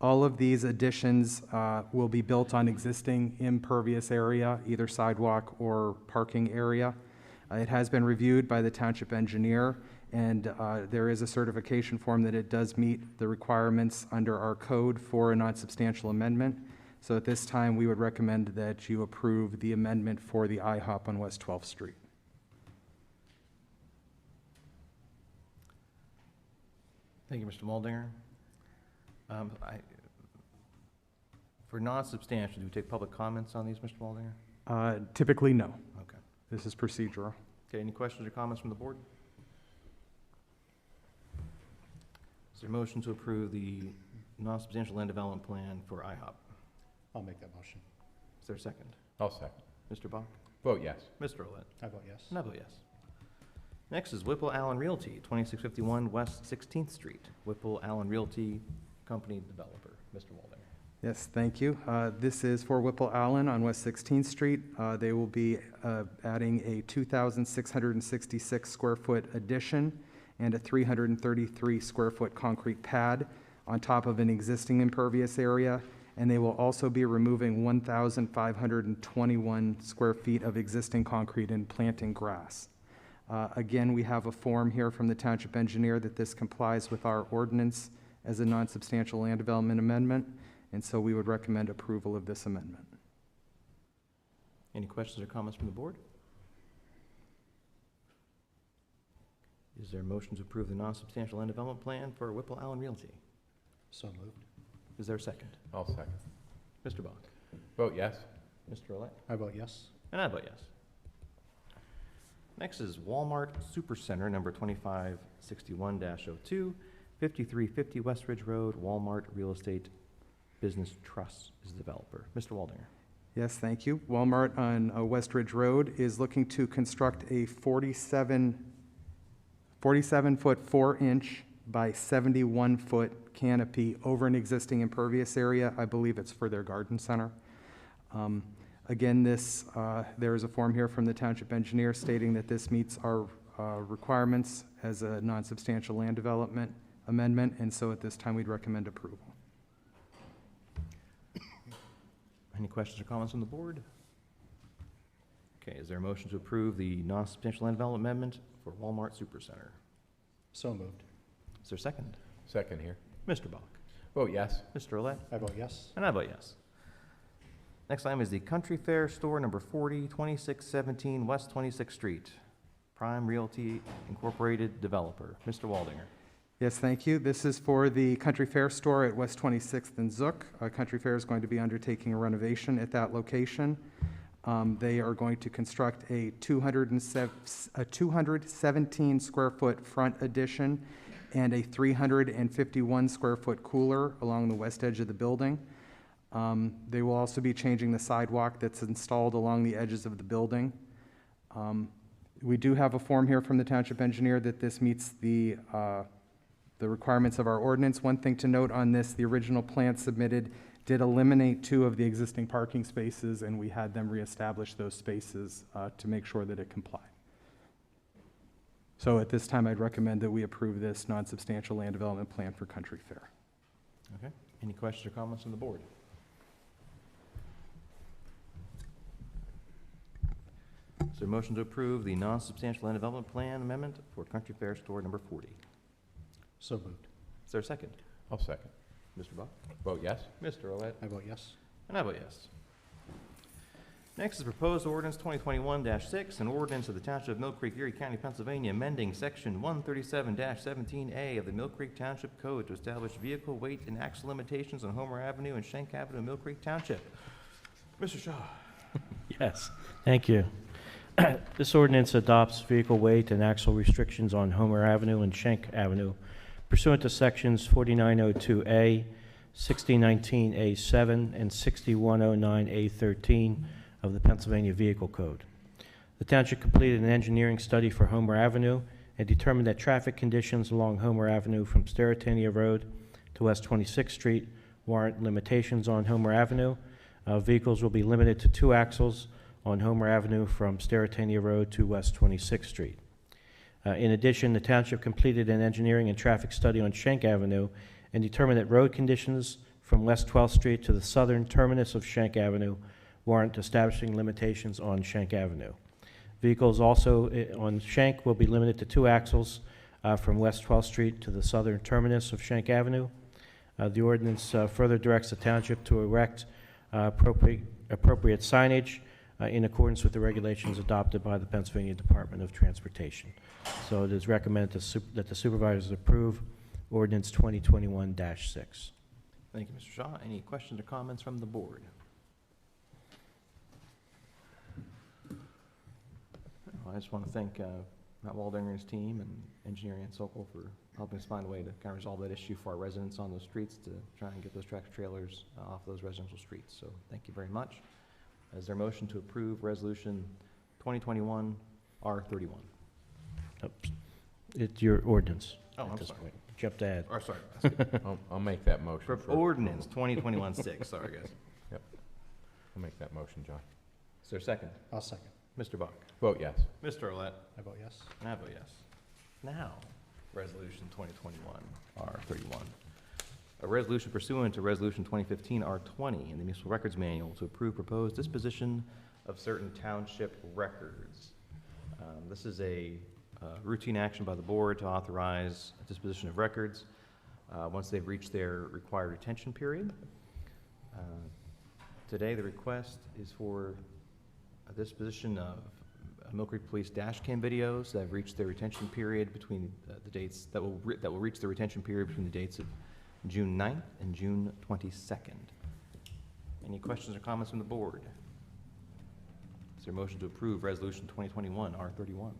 All of these additions will be built on existing impervious area, either sidewalk or parking area. It has been reviewed by the township engineer, and there is a certification form that it does meet the requirements under our code for a non-substantial amendment. So at this time, we would recommend that you approve the amendment for the IHOP on West 12th Street. Thank you, Mr. Waldinger. For non-substantial, do we take public comments on these, Mr. Waldinger? Typically, no. Okay. This is procedural. Okay, any questions or comments from the board? Is there a motion to approve the non-substantial land development plan for IHOP? I'll make that motion. Is there a second? I'll second. Mr. Bach? Vote yes. Mr. Roulette? I vote yes. And I vote yes. Next is Whipple Allen Realty, 2651 West 16th Street. Whipple Allen Realty Company developer. Mr. Waldinger. Yes, thank you. This is for Whipple Allen on West 16th Street. They will be adding a 2,666 square foot addition and a 333 square foot concrete pad on top of an existing impervious area. And they will also be removing 1,521 square feet of existing concrete and planting grass. Again, we have a form here from the township engineer that this complies with our ordinance as a non-substantial land development amendment. And so we would recommend approval of this amendment. Any questions or comments from the board? Is there a motion to approve the non-substantial land development plan for Whipple Allen Realty? So moved. Is there a second? I'll second. Mr. Bach? Vote yes. Mr. Roulette? I vote yes. And I vote yes. Next is Walmart Supercenter, number 2561-02, 5350 West Ridge Road, Walmart Real Estate Business Trust is the developer. Mr. Waldinger. Yes, thank you. Walmart on West Ridge Road is looking to construct a 47 foot 4-inch by 71 foot canopy over an existing impervious area. I believe it's for their garden center. Again, there is a form here from the township engineer stating that this meets our requirements as a non-substantial land development amendment, and so at this time, we'd recommend approval. Any questions or comments from the board? Okay, is there a motion to approve the non-substantial land development amendment for Walmart Supercenter? So moved. Is there a second? Second here. Mr. Bach? Vote yes. Mr. Olet? I vote yes. And I vote yes. Next item is the Country Fair Store number 40, 2617 West 26th Street. Prime Realty Incorporated developer. Mr. Waldinger. Yes, thank you. This is for the Country Fair store at West 26th and Zook. Country Fair is going to be undertaking a renovation at that location. They are going to construct a 217 square foot front addition and a 351 square foot cooler along the west edge of the building. They will also be changing the sidewalk that's installed along the edges of the building. We do have a form here from the township engineer that this meets the requirements of our ordinance. One thing to note on this, the original plan submitted did eliminate 2 of the existing parking spaces, and we had them reestablish those spaces to make sure that it complied. So at this time, I'd recommend that we approve this non-substantial land development plan for Country Fair. Okay. Any questions or comments from the board? Is there a motion to approve the non-substantial land development plan amendment for Country Fair Store number 40? So moved. Is there a second? I'll second. Mr. Bach? Vote yes. Mr. Olet? I vote yes. And I vote yes. Next is proposed ordinance 2021-6, an ordinance of the Township of Mill Creek, Erie County, Pennsylvania, amending section 137-17A of the Mill Creek Township Code to establish vehicle weight and axle limitations on Homer Avenue and Schenck Avenue, Mill Creek Township. Mr. Shaw. Yes, thank you. This ordinance adopts vehicle weight and axle restrictions on Homer Avenue and Schenck Avenue pursuant to sections 4902A, 6019A7, and 6109A13 of the Pennsylvania Vehicle Code. The township completed an engineering study for Homer Avenue and determined that traffic conditions along Homer Avenue from Sterretania Road to West 26th Street warrant limitations on Homer Avenue. Vehicles will be limited to 2 axles on Homer Avenue from Sterretania Road to West 26th Street. In addition, the township completed an engineering and traffic study on Schenck Avenue and determined that road conditions from West 12th Street to the southern terminus of Schenck Avenue warrant establishing limitations on Schenck Avenue. Vehicles also on Schenck will be limited to 2 axles from West 12th Street to the southern terminus of Schenck Avenue. The ordinance further directs the township to erect appropriate signage in accordance with the regulations adopted by the Pennsylvania Department of Transportation. So it is recommended that the supervisors approve ordinance 2021-6. Thank you, Mr. Shaw. Any questions or comments from the board? I just want to thank Matt Waldinger and his team and engineering and Sokol for helping us find a way to kind of resolve that issue for our residents on those streets to try and get those tractor trailers off those residential streets. So thank you very much. Is there a motion to approve resolution 2021 R31? Oops. It's your ordinance Oh, at I'm this sorry. point. Jump to add. Or sorry. I'll make that motion. For ordinance 2021-6. Sorry, guys. Yep. I'll make that motion, John. Is there a second? I'll second. Mr. Buck. Vote yes. Mr. Olet. I vote yes. And I vote yes. Now, resolution 2021 R31. A resolution pursuant to resolution 2015 R20 in the Municipal Records Manual to approve proposed disposition of certain township records. This is a routine action by the board to authorize a disposition of records once they've reached their required retention period. Today, the request is for a disposition of Mill Creek Police dash cam videos that have reached their retention period between the dates that will reach the retention period between the dates of June 9th and June 22nd. Any questions or comments from the board? Is there a motion to approve resolution 2021 R31?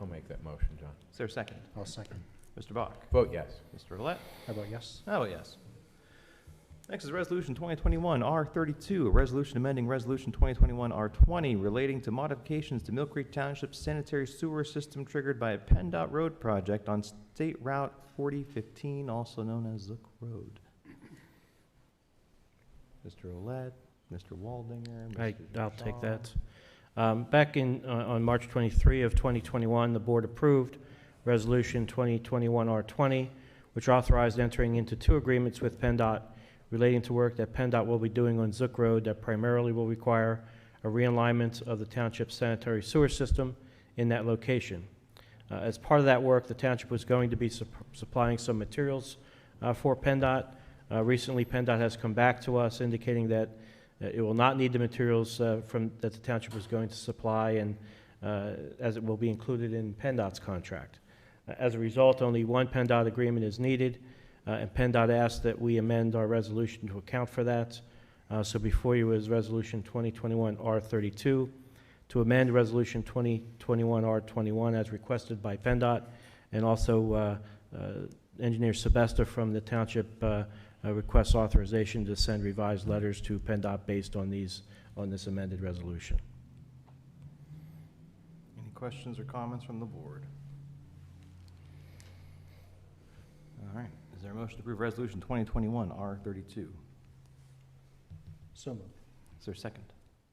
I'll make that motion, John. Is there a second? I'll second. Mr. Bach. Vote yes. Mr. Olet. I vote yes. I vote yes. Next is resolution 2021 R32, a resolution amending resolution 2021 R20 relating to modifications to Mill Creek Township sanitary sewer system triggered by a PennDOT road project on State Route 4015, also known as Zook Road. Mr. Olet, Mr. Waldinger, Mr. I'll take that. Back on March 23 of 2021, the board approved Resolution 2021-R20, which authorized entering into 2 agreements with PennDOT relating to work that PennDOT will be doing on Zook Road that primarily will require a realignment of the township's sanitary sewer system in that location. As part of that work, the township was going to be supplying some materials for PennDOT. Recently, PennDOT has come back to us indicating that it will not need the materials that the township was going to supply, and as it will be included in PennDOT's contract. As a result, only one PennDOT agreement is needed, and PennDOT asked that we amend our resolution to account for that. So before you is Resolution 2021-R32 to amend Resolution 2021-R21 as requested by PennDOT, and also Engineer Sebesta from the township requests authorization to send revised letters to PennDOT based on this amended resolution. Any questions or comments from the board? All right. Is there a motion to approve Resolution 2021-R32? So moved. Is there a second?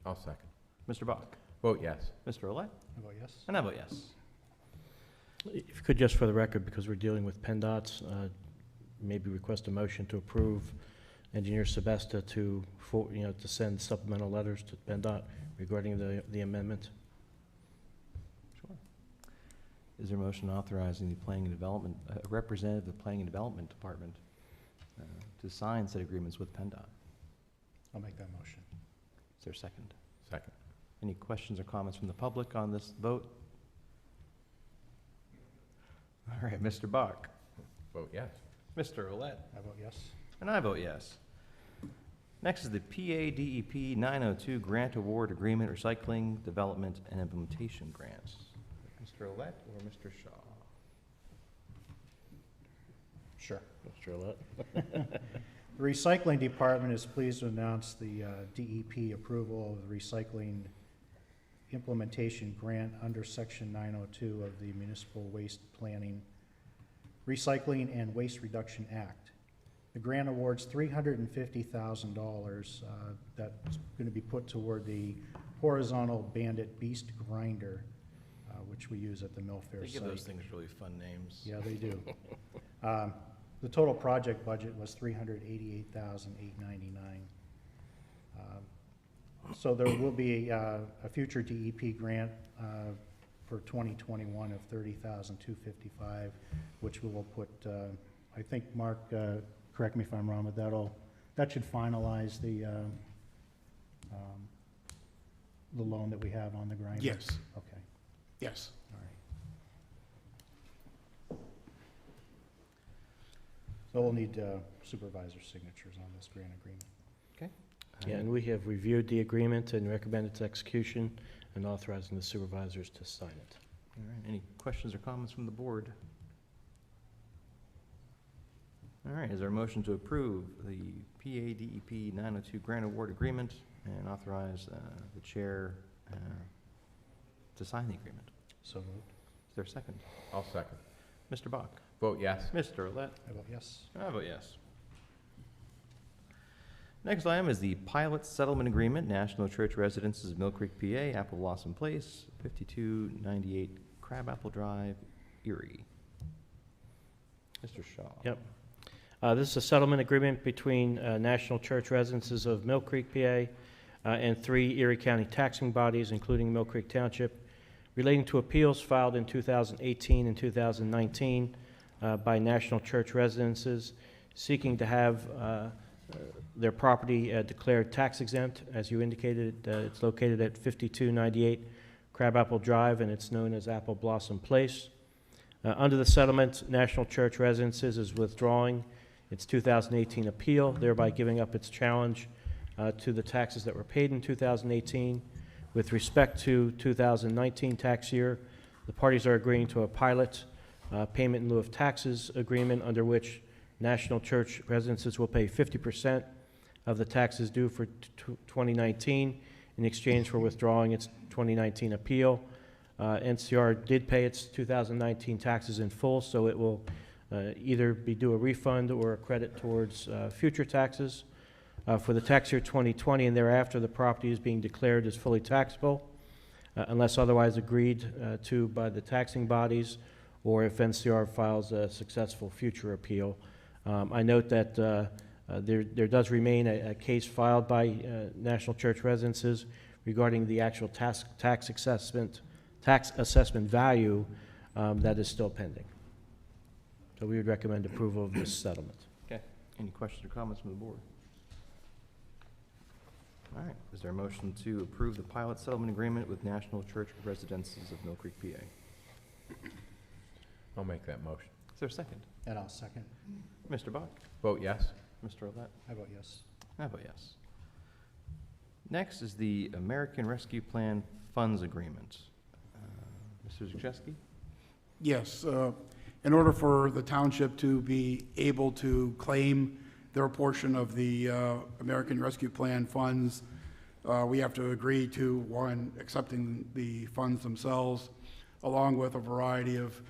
I'll second. Mr. Bach? Vote yes. Mr. Olet? I vote yes. And I vote yes. If you could, just for the record, because we're dealing with PennDOT's, maybe request a motion to approve Engineer Sebesta to send supplemental letters to PennDOT regarding the amendment. Sure. Is there a motion authorizing the Planning and Development, representative of the Planning and Development Department to sign said agreements with PennDOT? I'll make that motion. Is there a second? Second. Any questions or comments from the public on this vote? All right, Mr. Bach? Vote yes. Mr. Olet? I vote yes. And I vote yes. Next is the PADEP 902 Grant Award Agreement Recycling, Development, and Implementation Grants. Mr. Olet or Mr. Shaw? Sure. Mr. Olet? The Recycling Department is pleased to announce the DEP approval of the Recycling Implementation Grant under Section 902 of the Municipal Waste Planning, Recycling and Waste Reduction Act. The grant awards $350,000 that's going to be put toward the horizontal bandit beast grinder, which we use at the Mill Fair They site. give those things really fun names. Yeah, they do. The total project budget was $388,899. So there will be a future DEP grant for 2021 of $30,255, which we will put. I think Mark, correct me if I'm wrong, but that should finalize the loan that we have on the grinder. Yes. Okay. Yes. All right. So we'll need supervisor signatures on this grant agreement. Okay. Yeah, and we have reviewed the agreement and recommended its execution and authorizing the supervisors to sign it. All right. Any questions or comments from the board? All right. Is there a motion to approve the PADEP 902 Grant Award Agreement and authorize the chair to sign the agreement? So moved. Is there a second? I'll second. Mr. Bach? Vote yes. Mr. Olet? I vote yes. I vote yes. Next item is the Pilot Settlement Agreement, National Church Residences of Mill Creek, PA, Apple Blossom Place, 5298 Crabapple Drive, Erie. Mr. Shaw. Yep. This is a settlement agreement between National Church Residences of Mill Creek, PA, and 3 Erie County taxing bodies, including Mill Creek Township, relating to appeals filed in 2018 and 2019 by National Church Residences, seeking to have their property declared tax exempt. As you indicated, it's located at 5298 Crabapple Drive, and it's known as Apple Blossom Place. Under the settlement, National Church Residences is withdrawing its 2018 appeal, thereby giving up its challenge to the taxes that were paid in 2018. With respect to 2019 tax year, the parties are agreeing to a pilot payment in lieu of taxes agreement under which National Church Residences will pay 50% of the taxes due for 2019 in exchange for withdrawing its 2019 appeal. NCR did pay its 2019 taxes in full, so it will either be due a refund or a credit towards future taxes. For the tax year 2020 and thereafter, the property is being declared as fully taxable. unless otherwise agreed to by the taxing bodies, or if NCR files a successful future appeal. I note that there does remain a case filed by National Church Residences regarding the actual tax assessment value that is still pending. So we would recommend approval of this settlement. Okay. Any questions or comments from the board? All right. Is there a motion to approve the pilot settlement agreement with National Church Residences of Mill Creek, PA? I'll make that motion. Is there a second? And I'll second. Mr. Bach? Vote yes. Mr. Olet? I vote yes. I vote yes. Next is the American Rescue Plan Funds Agreement. Mr. Zachewski? Yes, in order for the township to be able to claim their portion of the American Rescue Plan funds, we have to agree to, one, accepting the funds themselves, along with a variety of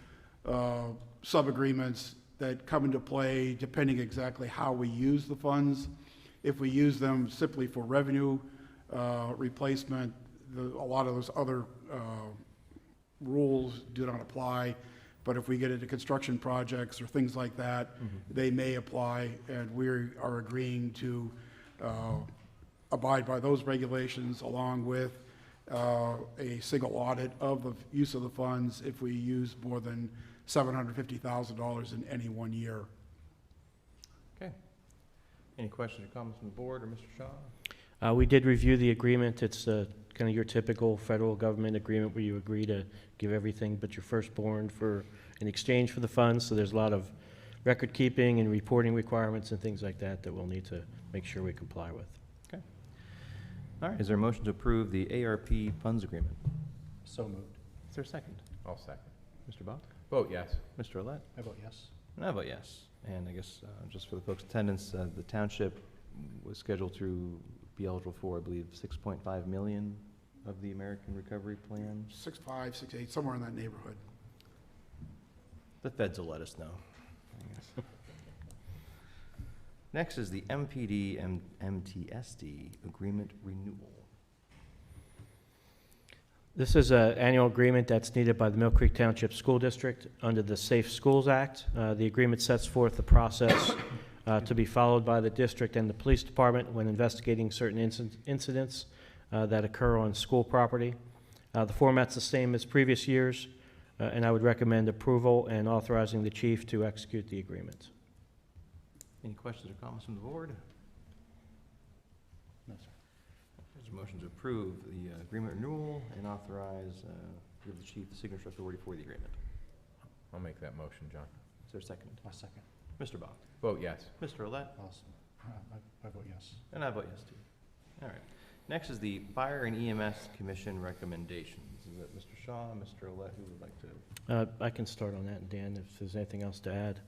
sub-agreements that come into play depending exactly how we use the funds. If we use them simply for revenue replacement, a lot of those other rules do not apply. But if we get into construction projects or things like that, they may apply, and we are agreeing to abide by those regulations, along with a single audit of the use of the funds if we use more than $750,000 in any 1 year. Okay. Any questions or comments from the board or Mr. Shaw? We did review the agreement. It's kind of your typical federal government agreement where you agree to give everything but your firstborn in exchange for the funds. So there's a lot of record keeping and reporting requirements and things like that that we'll need to make sure we comply with. Okay. All right. Is there a motion to approve the ARP funds agreement? So moved. Is there a second? I'll second. Mr. Bach? Vote yes. Mr. Olet? I vote yes. And I vote yes. And I guess just for the folks' attendance, the township was scheduled to be eligible for, I believe, 6.5 million of the American Recovery Plan. 6.5, 6.8, somewhere in that neighborhood. The feds will let us know, I guess. Next is the MPD and MTSD agreement renewal. This is an annual agreement that's needed by the Mill Creek Township School District under the Safe Schools Act. The agreement sets forth the process to be followed by the district and the police department when investigating certain incidents that occur on school property. The format's the same as previous years, and I would recommend approval and authorizing the chief to execute the agreement. Any questions or comments from the board? No, sir. There's a motion to approve the agreement renewal and authorize, give the chief the signature authority for the agreement. I'll make that motion, John. Is there a second? I'll second. Mr. Bach? Vote yes. Mr. Olet? Awesome. I vote yes. And I vote yes, too. All right. Next is the Fire and EMS Commission recommendations. Is it Mr. Shaw, Mr. Olet, who would like to? I can start on that, Dan, if there's anything else to add.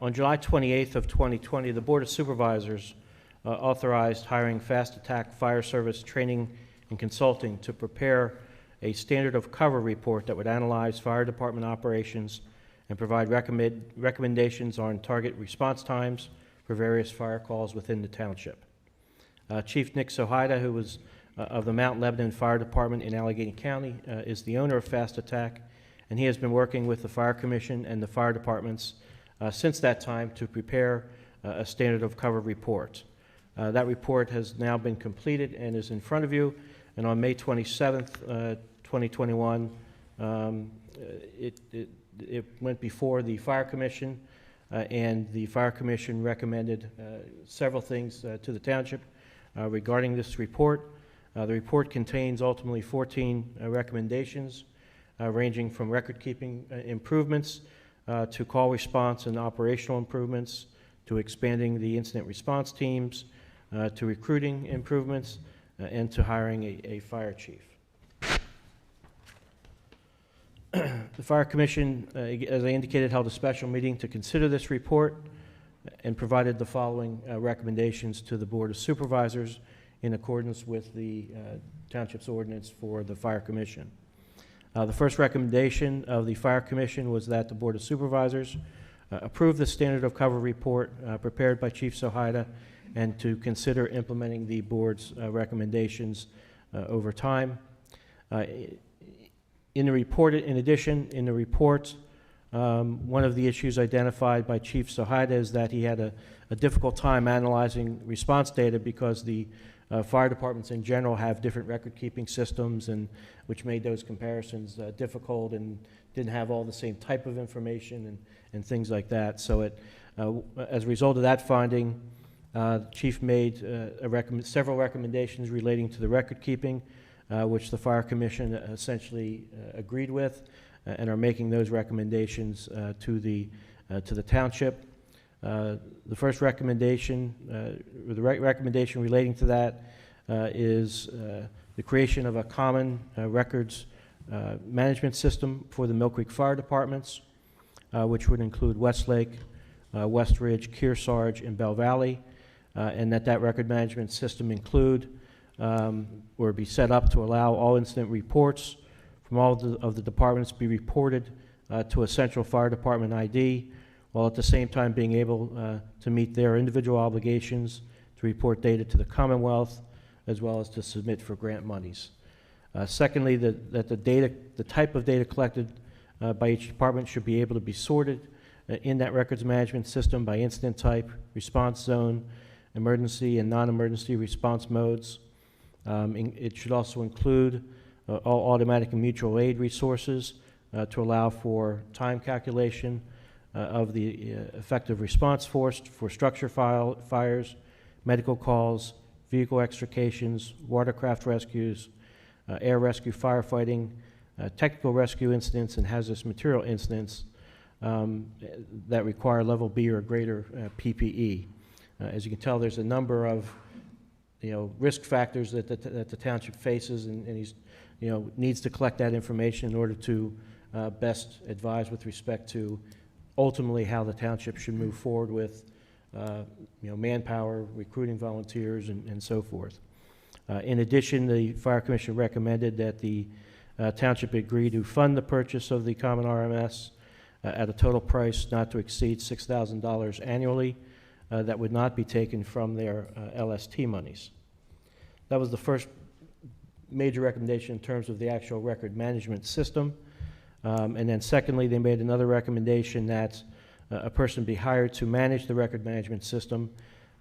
On July 28th of 2020, the Board of Supervisors authorized hiring Fast Attack Fire Service Training and Consulting to prepare a standard of cover report that would analyze fire department operations and provide recommendations on target response times for various fire calls within the township. Chief Nick Sohaida, who was of the Mount Lebanon Fire Department in Allegheny County, is the owner of Fast Attack, and he has been working with the Fire Commission and the fire departments since that time to prepare a standard of cover report. That report has now been completed and is in front of you, and on May 27th, 2021, it went before the Fire Commission, and the Fire Commission recommended several things to the township regarding this report. The report contains ultimately 14 recommendations, ranging from record-keeping improvements to call response and operational improvements, to expanding the incident response teams, to recruiting improvements, and to hiring a fire chief. The Fire Commission, as I indicated, held a special meeting to consider this report and provided the following recommendations to the Board of Supervisors in accordance with the Township's ordinance for the Fire Commission. The first recommendation of the Fire Commission was that the Board of Supervisors approve the standard of cover report prepared by Chief Sohaida and to consider implementing the Board's recommendations over time. In the report, in addition, in the report, one of the issues identified by Chief Sohaida is that he had a difficult time analyzing response data because the fire departments in general have different record-keeping systems, and which made those comparisons difficult and didn't have all the same type of information and things like that. So as a result of that finding, the Chief made several recommendations relating to the record-keeping, which the Fire Commission essentially agreed with, and are making those recommendations to the township. The first recommendation, or the recommendation relating to that, is the creation of a common records management system for the Mill Creek Fire Departments, which would include Westlake, West Ridge, Kearsarge, and Bell Valley, and that record management system include or be set up to allow all incident reports from all of the departments to be reported to a central fire department ID, while at the same time being able to meet their individual obligations to report data to the Commonwealth, as well as to submit for grant monies. Secondly, that the type of data collected by each department should be able to be sorted in that records management system by incident type, response zone, emergency and non-emergency response modes. It should also include all automatic and mutual aid resources to allow for time calculation of the effective response force for structure fires, medical calls, vehicle extrications, watercraft rescues, air rescue firefighting, technical rescue incidents, and hazardous material incidents that require level B or greater PPE. As you can tell, there's a number of risk factors that the township faces, and he's needs to collect that information in order to best advise with respect to ultimately how the township should move forward with manpower, recruiting volunteers, and so forth. In addition, the Fire Commission recommended that the township agree to fund the purchase of the common RMS at a total price not to exceed $6,000 annually. That would not be taken from their LST monies. That was the first major recommendation in terms of the actual record management system. And then secondly, they made another recommendation that a person be hired to manage the record management system,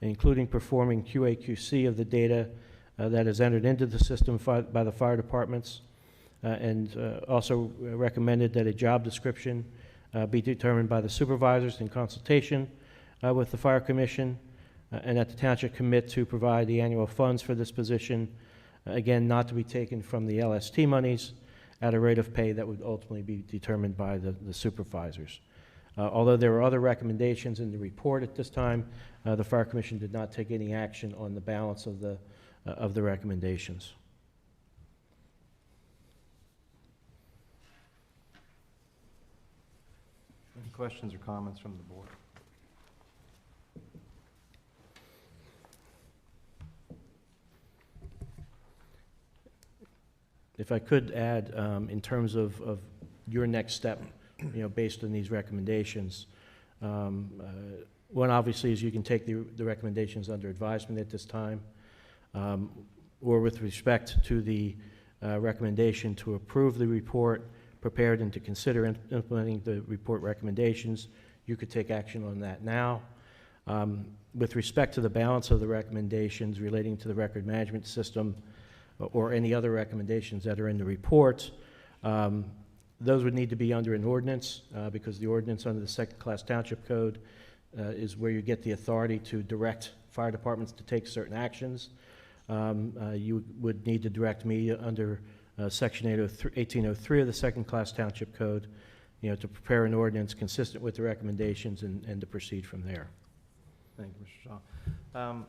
including performing QA/QC of the data that is entered into the system by the fire departments, and also recommended that a job description be determined by the supervisors in consultation with the Fire Commission, and that the township commit to provide the annual funds for this position, again, not to be taken from the LST monies, at a rate of pay that would ultimately be determined by the supervisors. Although there were other recommendations in the report at this time, the Fire Commission did not take any action on the balance of the recommendations. Any questions or comments from the board? If I could add, in terms of your next step, based on these recommendations, one obviously is you can take the recommendations under advisement at this time, or with respect to the recommendation to approve the report prepared and to consider implementing the report recommendations, you could take action on that now. With respect to the balance of the recommendations relating to the record management system, or any other recommendations that are in the report, those would need to be under an ordinance, because the ordinance under the second-class township code is where you get the authority to direct fire departments to take certain actions. You would need to direct me under Section 1803 of the second-class township code, to prepare an ordinance consistent with the recommendations and to proceed from there. Thank you, Mr. Shaw.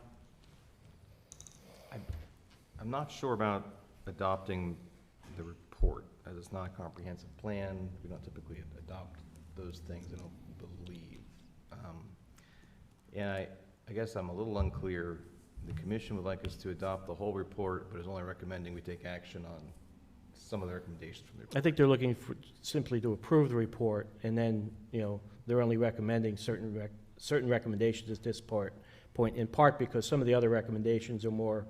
I'm not sure about adopting the report, as it's not a comprehensive plan. We don't typically adopt those things, I don't believe. And I guess I'm a little unclear. The commission would like us to adopt the whole report, but is only recommending we take action on some of the recommendations from the report. I think they're looking for simply to approve the report, and then, they're only recommending certain recommendations at this point, in part because some of the other recommendations are more,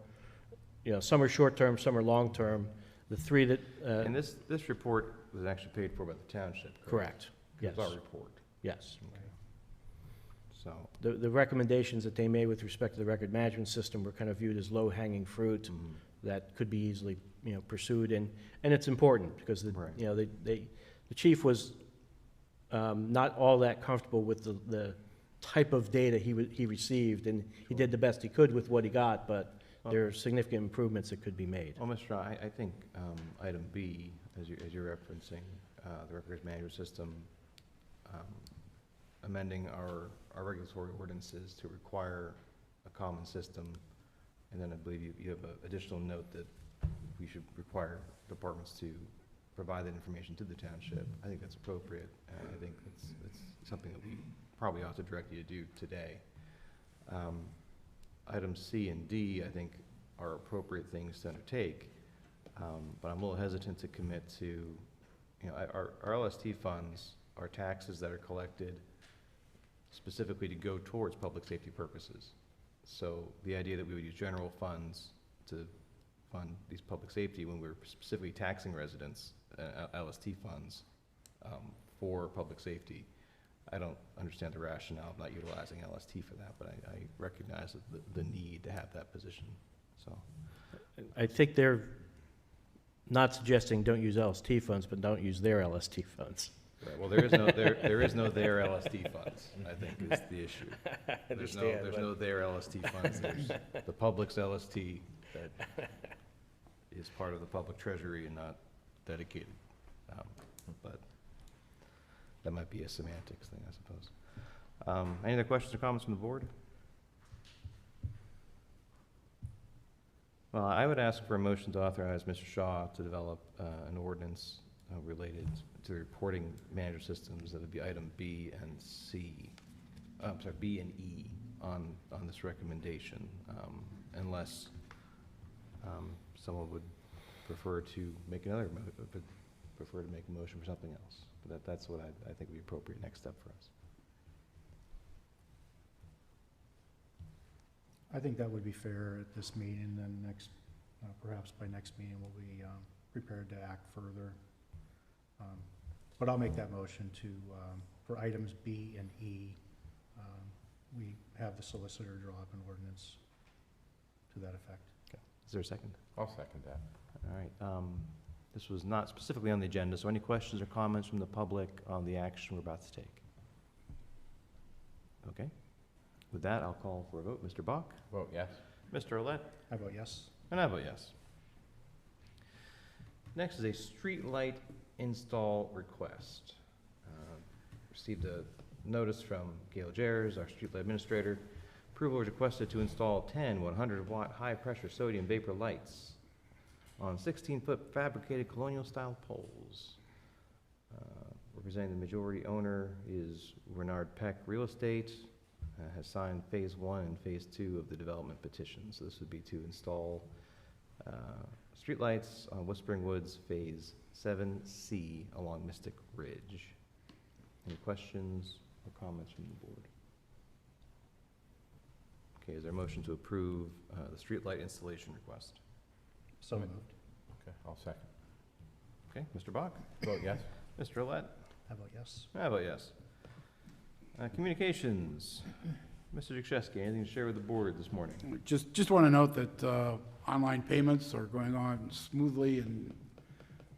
some are short-term, some are long-term, The three that, And this report was actually paid for by the township, correct? correct, yes, It's our report. yes. So, The recommendations that they made with respect to the record management system were kind of viewed as low-hanging fruit that could be easily, pursued, and it's important, because Right. the chief was not all that comfortable with the type of data he received, and he did the best he could with what he got, but there are significant improvements that could be made. well, Mr. I think item B, as you're referencing, the records management system, amending our regulatory ordinances to require a common system, and then I believe you have an additional note that we should require departments to provide that information to the township. I think that's appropriate, and I think it's something that we probably ought to direct you to do today. Items C and D, I think, are appropriate things to undertake, but I'm a little hesitant to commit to, our LST funds are taxes that are collected specifically to go towards public safety purposes. So the idea that we would use general funds to fund these public safety when we're specifically taxing residents, LST funds, for public safety, I don't understand the rationale of not utilizing LST for that, but I recognize the need to have that position, so. I think they're not suggesting don't use LST funds, but don't use their LST funds. Right, well, there is no their LST funds, I think, is the issue. There's no their LST funds, there's the public's LST that is part of the public treasury and not dedicated. But that might be a semantics thing, I suppose. Any other questions or comments from the board? Well, I would ask for a motion to authorize Mr. Shaw to develop an ordinance related to the reporting manager systems. That would be item B and C. I'm sorry, B and E on this recommendation, unless someone would prefer to make a motion for something else. But that's what I think would be appropriate next step for us. I think that would be fair at this meeting, then perhaps by next meeting, we'll be prepared to act further. But I'll make that motion for items B and E, we have the solicitor draw up an ordinance to that effect. Okay. Is there a second? I'll second that. All right. This was not specifically on the agenda, so any questions or comments from the public on the action we're about to take? Okay. With that, I'll call for a vote. Mr. Bach? Vote yes. Mr. Olet? I vote yes. And I vote yes. Next is a street light install request. Received a notice from Gail Jers, our street light administrator. Approval is requested to install 10 100-watt high-pressure sodium vapor lights on 16-foot fabricated colonial-style poles. Representing the majority owner is Renard Peck Real Estate. Has signed Phase 1 and Phase 2 of the development petition. So this would be to install streetlights on Whispering Woods Phase 7C along Mystic Ridge. Any questions or comments from the board? Okay, is there a motion to approve the streetlight installation request? So moved. Okay, I'll second. Okay, Mr. Bach? Vote yes. Mr. Olet? I vote yes. I vote yes. Communications. Mr. Duchesky, anything to share with the board this morning? Just want to note that online payments are going on smoothly and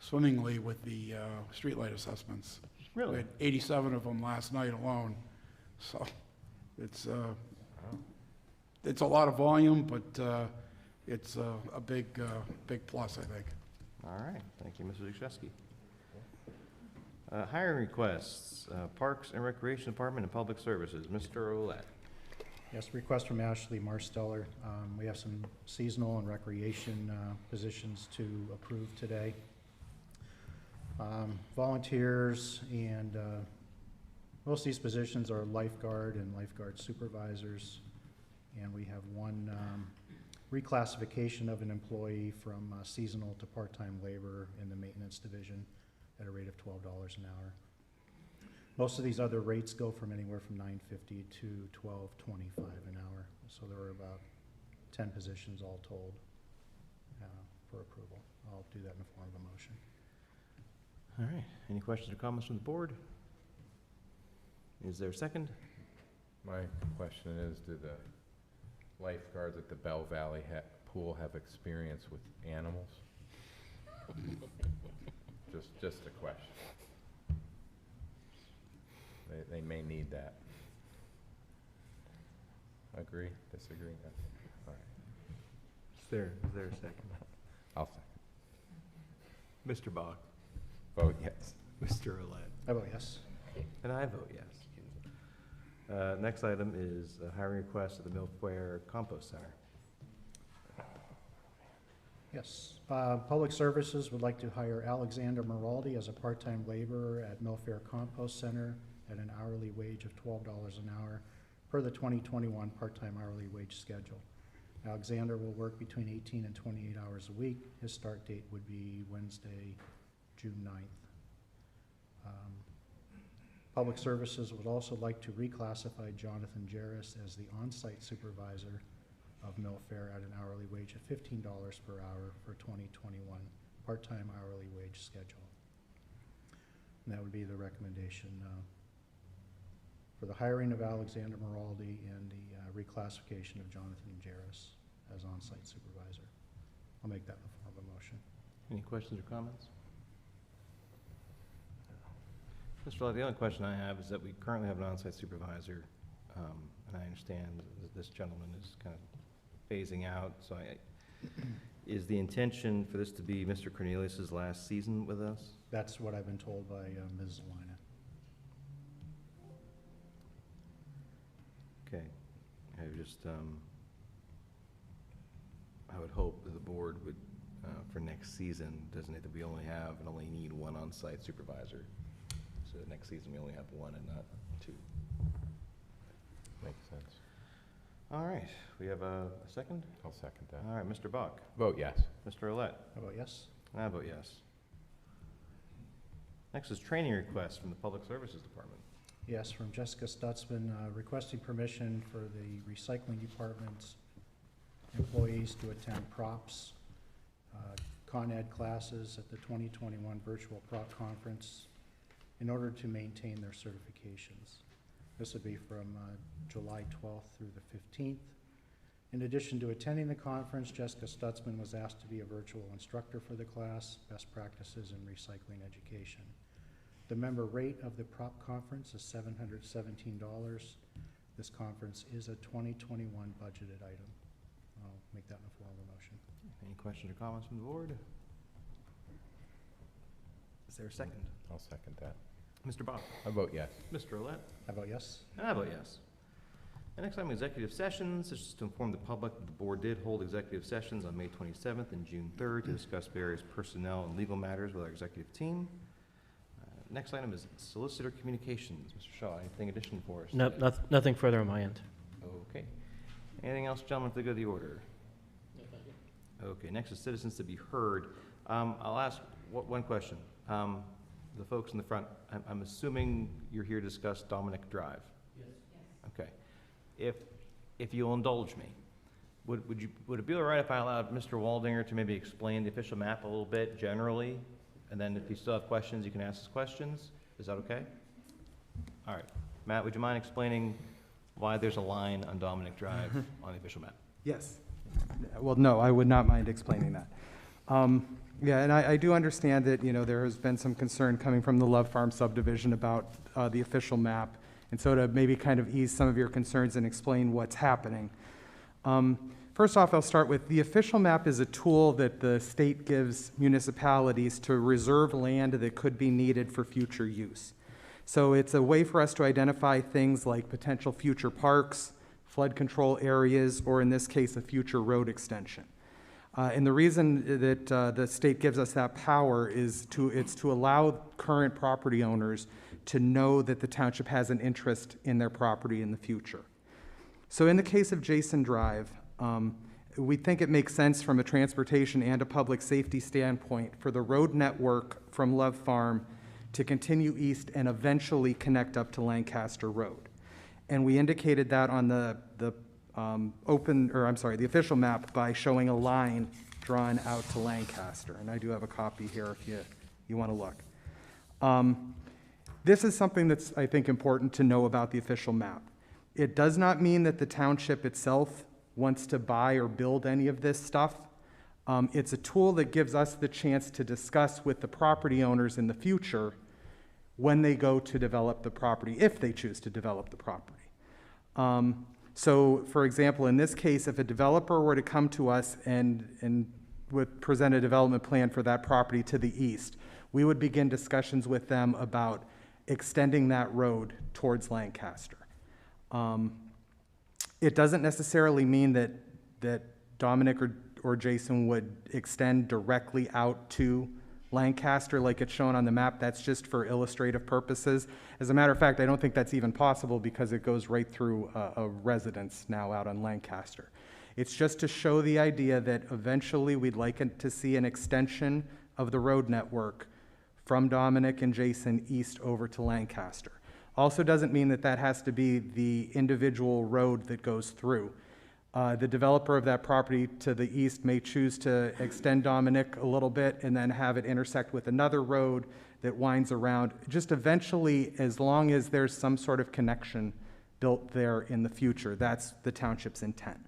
swimmingly with the streetlight assessments. We Really? had 87 of them last night alone, so it's a lot of volume, but it's a big plus, I think. All right, thank you, Mr. Duchesky. Hiring requests, Parks and Recreation Department and Public Services. Mr. Olet. Yes, request from Ashley Marsteller. We have some seasonal and recreation positions to approve today. Volunteers, and most of these positions are lifeguard and lifeguard supervisors. And we have one reclassification of an employee from seasonal to part-time labor in the maintenance division at a rate of $12 an hour. Most of these other rates go from anywhere from $9.50 to $12.25 an hour. So there are about 10 positions all told for approval. I'll do that in the form of a motion. All right, any questions or comments from the board? Is there a second? My question is, do the lifeguards at the Bell Valley pool have experience with animals? Just a question. They may need that. Agree, disagree? All right. Is there a second? I'll second. Mr. Bach? Vote yes. Mr. Olet? I vote yes. And I vote yes. Next item is a hiring request at the Milfair Compost Center. Yes. Public Services would like to hire Alexander Maraldi as a part-time laborer at Milfair Compost Center at an hourly wage of $12 an hour per the 2021 part-time hourly wage schedule. Alexander will work between 18 and 28 hours a week. His start date would be Wednesday, June 9th. Public Services would also like to reclassify Jonathan Jarris as the on-site supervisor of Milfair at an hourly wage of $15 per hour for 2021 part-time hourly wage schedule. And that would be the recommendation for the hiring of Alexander Maraldi and the reclassification of Jonathan Jarris as on-site supervisor. I'll make that in the form of a motion. Any questions or comments? Mr. Lott, the only question I have is that we currently have an on-site supervisor, and I understand that this gentleman is kind of phasing out, so is the intention for this to be Mr. Cornelius's last season with us? That's what I've been told by Ms. Zelina. Okay. I would hope that the board would, for next season, designate that we only need one on-site supervisor. So next season, we only have one and not two. Makes sense. All right, we have a second? I'll second that. All right, Mr. Bach? Vote yes. Mr. Olet? I vote yes. And I vote yes. Next is training requests from the Public Services Department. Yes, from Jessica Stutzman, requesting permission for the recycling department's employees to attend props, Con Ed classes at the 2021 virtual prop conference in order to maintain their certifications. This would be from July 12th through the 15th. In addition to attending the conference, Jessica Stutzman was asked to be a virtual instructor for the class, Best Practices in Recycling Education. The member rate of the prop conference is $717. This conference is a 2021 budgeted item. I'll make that in the form of a motion. Any questions or comments from the board? Is there a second? I'll second that. Mr. Bach? I vote yes. Mr. Olet? I vote yes. And I vote yes. The next item, executive sessions. This is to inform the public that the board did hold executive sessions on May 27th and June 3rd to discuss various personnel and legal matters with our executive team. Next item is solicitor communications. Mr. Shaw, anything additional for us? No, nothing further on my end. Okay. Anything else, gentlemen, for the good of the order? Okay, next is citizens to be heard. I'll ask one question. The folks in the front, I'm assuming you're here to discuss Dominic Drive? Yes. Okay. If you'll indulge me, would it be all right if I allowed Mr. Waldinger to maybe explain the official map a little bit generally? And then if you still have questions, you can ask us questions. Is that okay? All right. Matt, would you mind explaining why there's a line on Dominic Drive on the official map? Yes. Well, no, I would not mind explaining that. Yeah, and I do understand that, there has been some concern coming from the Love Farm subdivision about the official map. And so to maybe kind of ease some of your concerns and explain what's happening. First off, I'll start with the official map is a tool that the state gives municipalities to reserve land that could be needed for future use. So it's a way for us to identify things like potential future parks, flood control areas, or in this case, a future road extension. And the reason that the state gives us that power is to allow current property owners to know that the township has an interest in their property in the future. So in the case of Jason Drive, we think it makes sense from a transportation and a public safety standpoint for the road network from Love Farm to continue east and eventually connect up to Lancaster Road. And we indicated that on the official map by showing a line drawn out to Lancaster, and I do have a copy here if you want to look. This is something that's, I think, important to know about the official map. It does not mean that the township itself wants to buy or build any of this stuff. It's a tool that gives us the chance to discuss with the property owners in the future when they go to develop the property, if they choose to develop the property. So, for example, in this case, if a developer were to come to us and would present a development plan for that property to the east, we would begin discussions with them about extending that road towards Lancaster. It doesn't necessarily mean that Dominic or Jason would extend directly out to Lancaster like it's shown on the map. That's just for illustrative purposes. As a matter of fact, I don't think that's even possible because it goes right through a residence now out on Lancaster. It's just to show the idea that eventually we'd like to see an extension of the road network from Dominic and Jason east over to Lancaster. Also doesn't mean that that has to be the individual road that goes through. The developer of that property to the east may choose to extend Dominic a little bit and then have it intersect with another road that winds around. Just eventually, as long as there's some sort of connection built there in the future, that's the township's intent.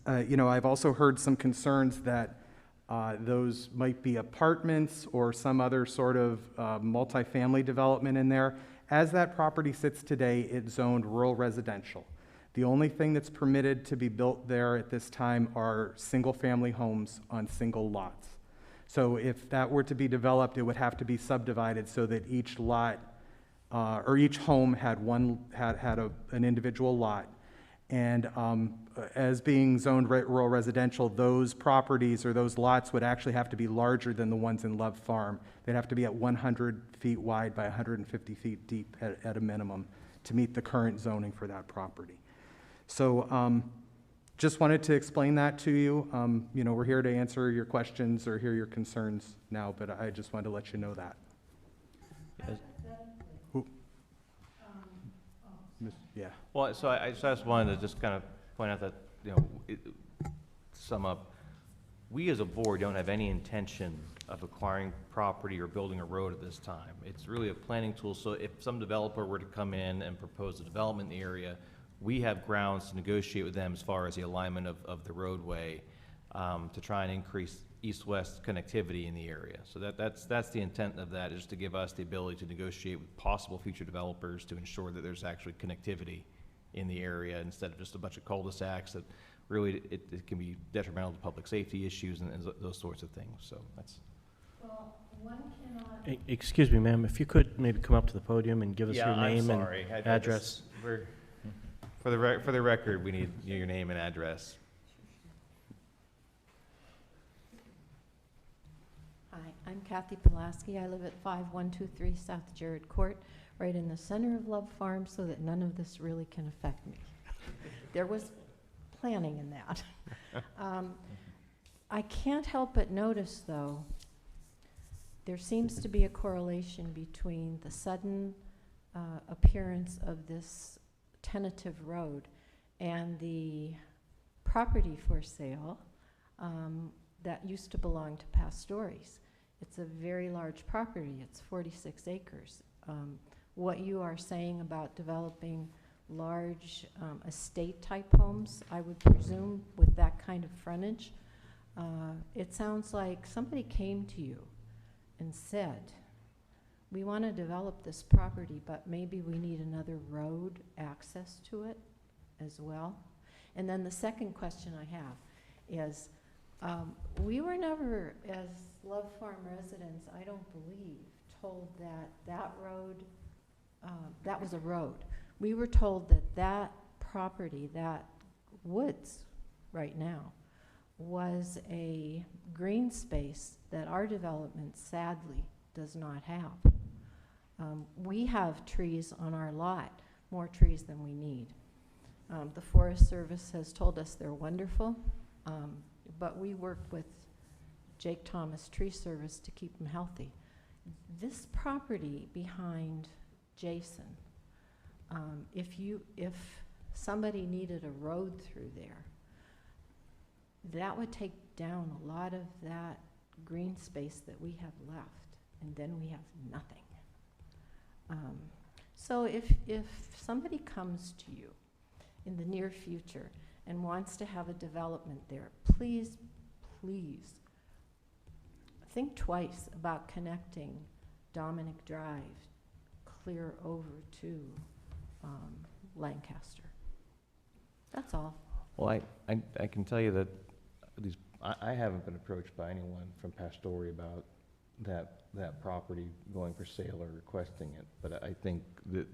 I've also heard some concerns that those might be apartments or some other sort of multifamily development in there. As that property sits today, it's zoned rural residential. The only thing that's permitted to be built there at this time are single-family homes on single lots. So if that were to be developed, it would have to be subdivided so that each lot or each home had an individual lot. And as being zoned rural residential, those properties or those lots would actually have to be larger than the ones in Love Farm. They'd have to be at 100 feet wide by 150 feet deep at a minimum to meet the current zoning for that property. So just wanted to explain that to you. We're here to answer your questions or hear your concerns now, but I just wanted to let you know that. Yes. Yeah. Well, so I just wanted to just kind of point out that, to sum up, we as a board don't have any intention of acquiring property or building a road at this time. It's really a planning tool, so if some developer were to come in and propose a development in the area, we have grounds to negotiate with them as far as the alignment of the roadway to try and increase east-west connectivity in the area. So that's the intent of that, is to give us the ability to negotiate with possible future developers to ensure that there's actually connectivity in the area instead of just a bunch of cul-de-sacs that really it can be detrimental to public safety issues and those sorts of things. So that's. Well, one cannot. Excuse me, ma'am, if you could maybe come up to the podium and give us your name and address. For the record, we need your name and address. Hi, I'm Kathy Pulaski. I live at 5123 South Jared Court, right in the center of Love Farm, so that none of this really can affect me. There was planning in that. I can't help but notice, though, there seems to be a correlation between the sudden appearance of this tentative road and the property for sale that used to belong to Pastores. It's a very large property. It's 46 acres. What you are saying about developing large estate-type homes, I would presume, with that kind of frontage, it sounds like somebody came to you and said, we want to develop this property, but maybe we need another road access to it as well. And then the second question I have is, we were never, as Love Farm residents, I don't believe, told that that road, that was a road. We were told that that property, that woods right now, was a green space that our development sadly does not have. We have trees on our lot, more trees than we need. The Forest Service has told us they're wonderful, but we work with Jake Thomas Tree Service to keep them healthy. This property behind Jason, if somebody needed a road through there, that would take down a lot of that green space that we have left, and then we have nothing. So if somebody comes to you in the near future and wants to have a development there, please, please think twice about connecting Dominic Drive clear over to Lancaster. That's all. Well, I can tell you that I haven't been approached by anyone from Pastore about that property going for sale or requesting it. But I think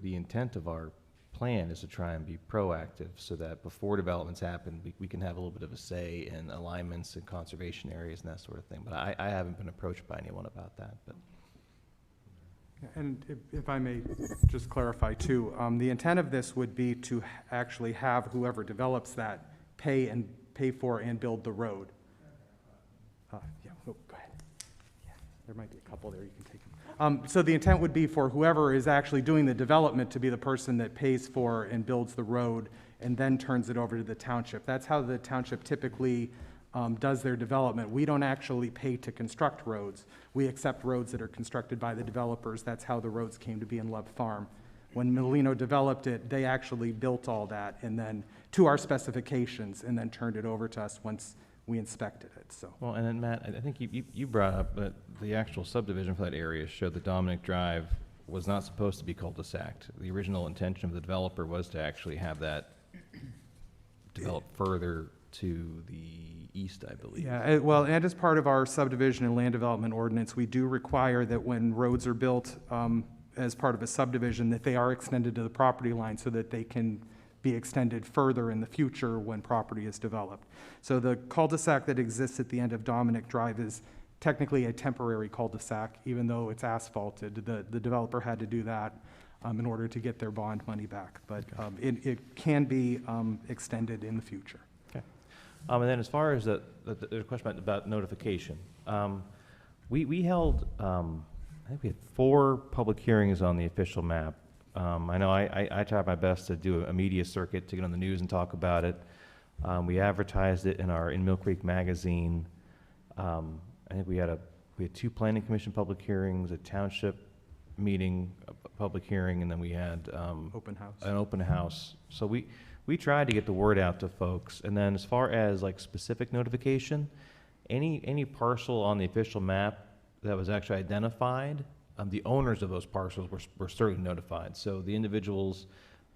the intent of our plan is to try and be proactive so that before developments happen, we can have a little bit of a say in alignments and conservation areas and that sort of thing. But I haven't been approached by anyone about that. But. And if I may just clarify too, the intent of this would be to actually have whoever develops that pay for and build the road. Yeah, oh, go ahead. Yeah, there might be a couple there, you can take them. So the intent would be for whoever is actually doing the development to be the person that pays for and builds the road and then turns it over to the township. That's how the township typically does their development. We don't actually pay to construct roads. We accept roads that are constructed by the developers. That's how the roads came to be in Love Farm. When Molino developed it, they actually built all that and then to our specifications and then turned it over to us once we inspected it. So. Well, and then Matt, I think you brought up that the actual subdivision for that area showed that Dominic Drive was not supposed to be cul-de-saced. The original intention of the developer was to actually have that develop further to the east, I believe. Yeah, well, and as part of our subdivision and land development ordinance, we do require that when roads are built as part of a subdivision, that they are extended to the property line so that they can be extended further in the future when property is developed. So the cul-de-sac that exists at the end of Dominic Drive is technically a temporary cul-de-sac, even though it's asphalted. The developer had to do that in order to get their bond money back. But it can be extended in the future. Okay. And then as far as the question about notification, we held, I think we had 4 public hearings on the official map. I know I tried my best to do a media circuit to get on the news and talk about it. We advertised it in Mill Creek Magazine. I think we had 2 planning commission public hearings, a township meeting, a public hearing, and then we had an open house. So we tried to get the word out to folks. And then as far as like specific notification, any parcel on the official map that was actually identified, the owners of those parcels were certainly notified. So the individuals,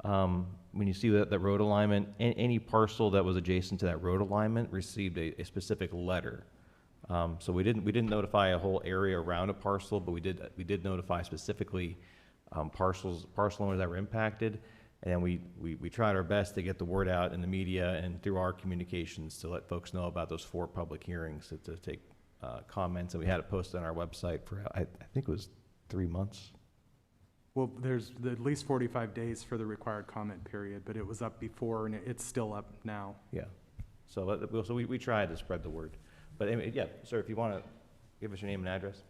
when you see that road alignment, any parcel that was adjacent to that road alignment received a specific letter. So we didn't notify a whole area around a parcel, but we did notify specifically parcel owners that were impacted, and we tried our best to get the word out in the media and through our communications to let folks know about those 4 public hearings to take comments, and we had it posted on our website for I think it was 3 months. Well, there's at least 45 days for the required comment period, but it was up before and it's still up now. Yeah. So we tried to spread the word. But anyway, yeah, sir, if you want to give us your name and address.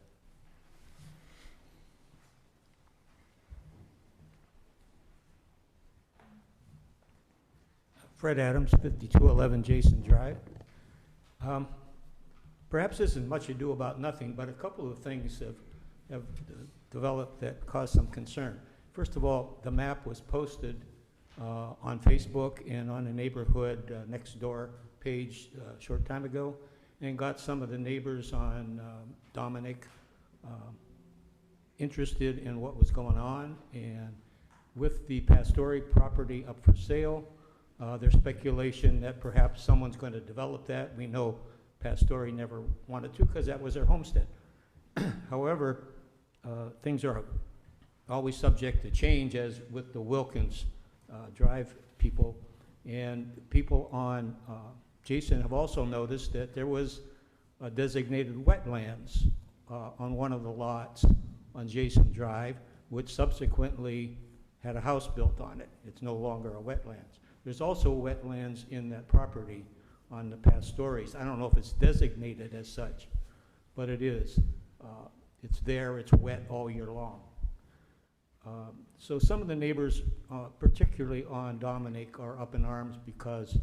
Fred Adams, 5211 Jason Drive. Perhaps this is much ado about nothing, but a couple of things have developed that caused some concern. First of all, the map was posted on Facebook and on a neighborhood next door page a short time ago, and got some of the neighbors on Dominic interested in what was going on. And with the Pastore property up for sale, there's speculation that perhaps someone's going to develop that. We know Pastore never wanted to because that was their homestead. However, things are always subject to change, as with the Wilkins Drive people. And people on Jason have also noticed that there was designated wetlands on one of the lots on Jason Drive, which subsequently had a house built on it. It's no longer a wetlands. There's also wetlands in that property on the Pastores. I don't know if it's designated as such, but it is. It's there, it's wet all year long. So some of the neighbors, particularly on Dominic, are up in arms because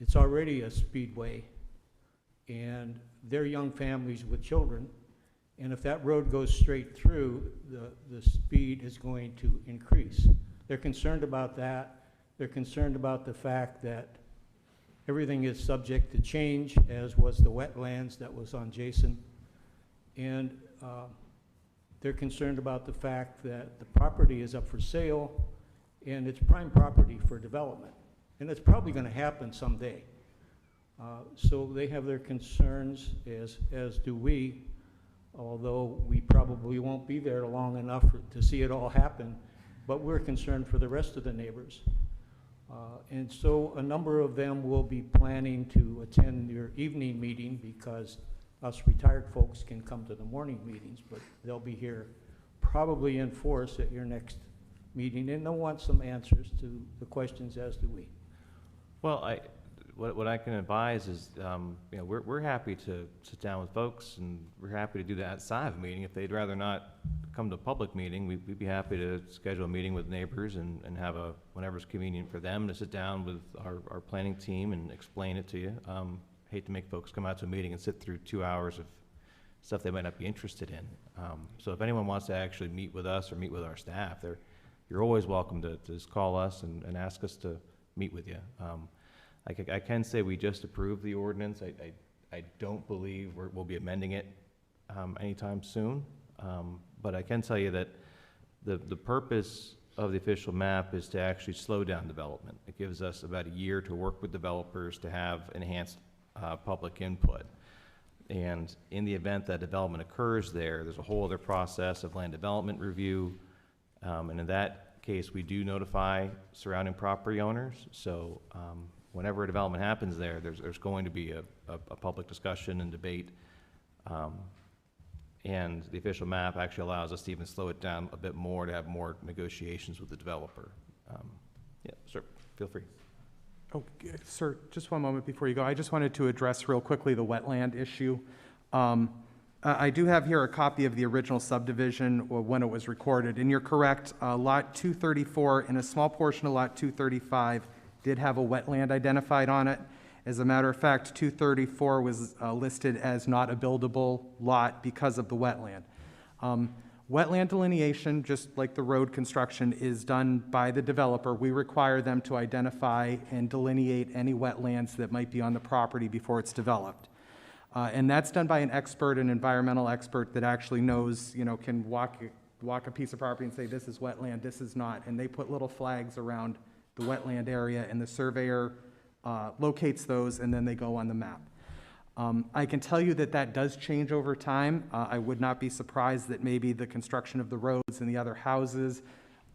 It's already a speedway, and they're young families with children, and if that road goes straight through, the speed is going to increase. They're concerned about that. They're concerned about the fact that everything is subject to change, as was the wetlands that was on Jason. And they're concerned about the fact that the property is up for sale, and it's prime property for development. And it's probably going to happen someday. So they have their concerns, as do we, although we probably won't be there long enough to see it all happen, but we're concerned for the rest of the neighbors. And so a number of them will be planning to attend your evening meeting, because us retired folks can come to the morning meetings, but they'll be here probably in force at your next meeting, and they'll want some answers to the questions, as do we. Well, what I can advise is, you know, we're happy to sit down with folks, and we're happy to do that outside of a meeting. If they'd rather not come to a public meeting, we'd be happy to schedule a meeting with neighbors and have whenever's convenient for them to sit down with our planning team and explain it to you. Hate to make folks come out to a meeting and sit through 2 hours of stuff they might not be interested in. So if anyone wants to actually meet with us or meet with our staff, you're always welcome to just call us and ask us to meet with you. I can say we just approved the ordinance. I don't believe we'll be amending it anytime soon. But I can tell you that the purpose of the official map is to actually slow down development. It gives us about a year to work with developers to have enhanced public input. And in the event that development occurs there's a whole other process of land development review. And in that case, we do notify surrounding property owners. So whenever a development happens there's going to be a public discussion and debate. And the official map actually allows us to even slow it down a bit more, to have more negotiations with the developer. Yeah, sir, feel free. Oh, sir, just one moment before you go. I just wanted to address real quickly the wetland issue. I do have here a copy of the original subdivision or when it was recorded, and you're correct. Lot 234 and a small portion of Lot 235 did have a wetland identified on it. As a matter of fact, 234 was listed as not a buildable lot because of the wetland. Wetland delineation, just like the road construction, is done by the developer. We require them to identify and delineate any wetlands that might be on the property before it's developed. And that's done by an expert, an environmental expert that actually knows, can walk a piece of property and say, this is wetland, this is not. And they put little flags around the wetland area, and the surveyor locates those, and then they go on the map. I can tell you that does change over time. I would not be surprised that maybe the construction of the roads and the other houses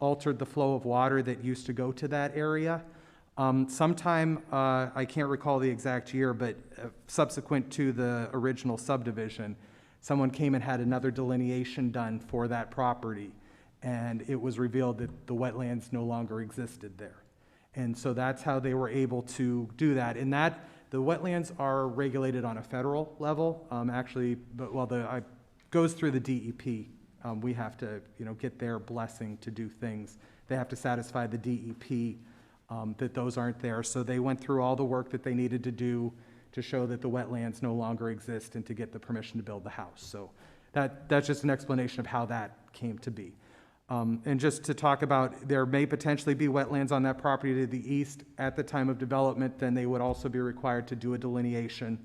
altered the flow of water that used to go to that area. Sometime, I can't recall the exact year, but subsequent to the original subdivision, someone came and had another delineation done for that property, and it was revealed that the wetlands no longer existed there. And so that's how they were able to do that. And the wetlands are regulated on a federal level, actually, it goes through the DEP. We have to, get their blessing to do things. They have to satisfy the DEP that those aren't there. So they went through all the work that they needed to do to show that the wetlands no longer exist and to get the permission to build the house. So that's just an explanation of how that came to be. And just to talk about, there may potentially be wetlands on that property to the east at the time of development, then they would also be required to do a delineation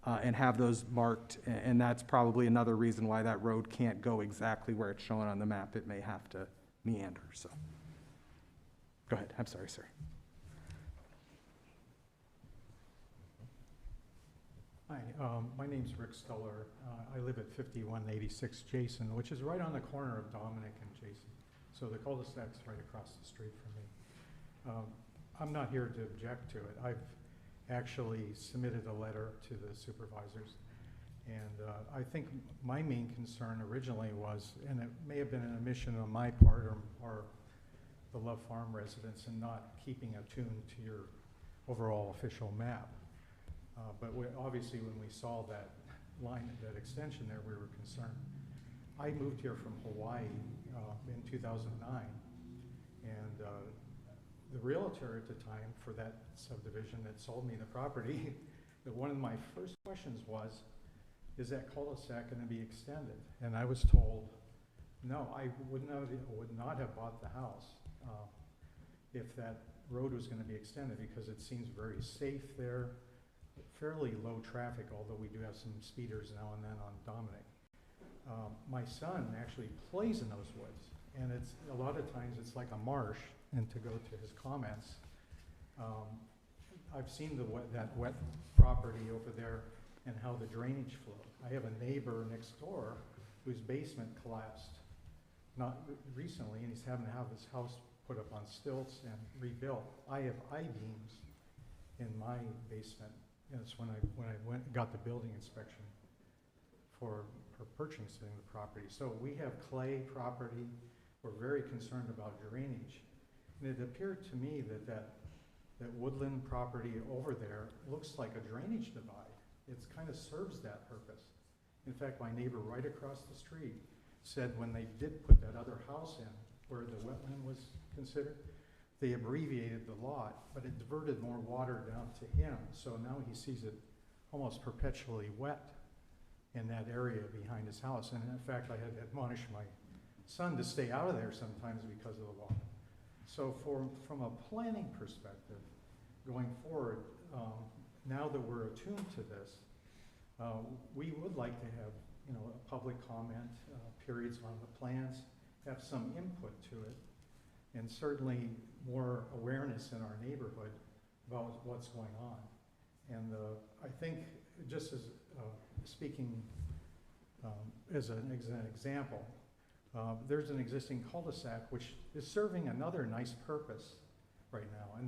and have those marked. And that's probably another reason why that road can't go exactly where it's shown on the map. It may have to meander, so. Go ahead, I'm sorry, sir. Hi, my name's Rick Stuller. I live at 5186 Jason, which is right on the corner of Dominic and Jason. So the cul-de-sac's right across the street from me. I'm not here to object to it. I've actually submitted a letter to the supervisors. And I think my main concern originally was, and it may have been an omission on my part or the Love Farm residents, in not keeping attuned to your overall official map. But obviously when we saw that line, that extension there, we were concerned. I moved here from Hawaii in 2009, and the realtor at the time for that subdivision that sold me the property, that one of my first questions was, is that cul-de-sac gonna be extended? And I was told, no, I would not have bought the house if that road was gonna be extended, because it seems very safe there, fairly low traffic, although we do have some speeders now and then on Dominic. My son actually plays in those woods, and it's, a lot of times it's like a marsh, and to go to his comments, I've seen that wet property over there and how the drainage flowed. I have a neighbor next door whose basement collapsed not recently, and he's having to have his house put up on stilts and rebuilt. I have I-beams in my basement. And it's when I got the building inspection for purchasing the property. So we have clay property. We're very concerned about drainage. And it appeared to me that woodland property over there looks like a drainage divide. It kind of serves that purpose. In fact, my neighbor right across the street said when they did put that other house in where the wetland was considered, they abbreviated the lot, but it diverted more water down to him. So now he sees it almost perpetually wet in that area behind his house. And in fact, I had admonished my son to stay out of there sometimes because of the water. So from a planning perspective, going forward, now that we're attuned to this, we would like to have, you know, a public comment periods on the plans, have some input to it, and certainly more awareness in our neighborhood about what's going on. And I think, just as speaking as an example, there's an existing cul-de-sac which is serving another nice purpose right now, and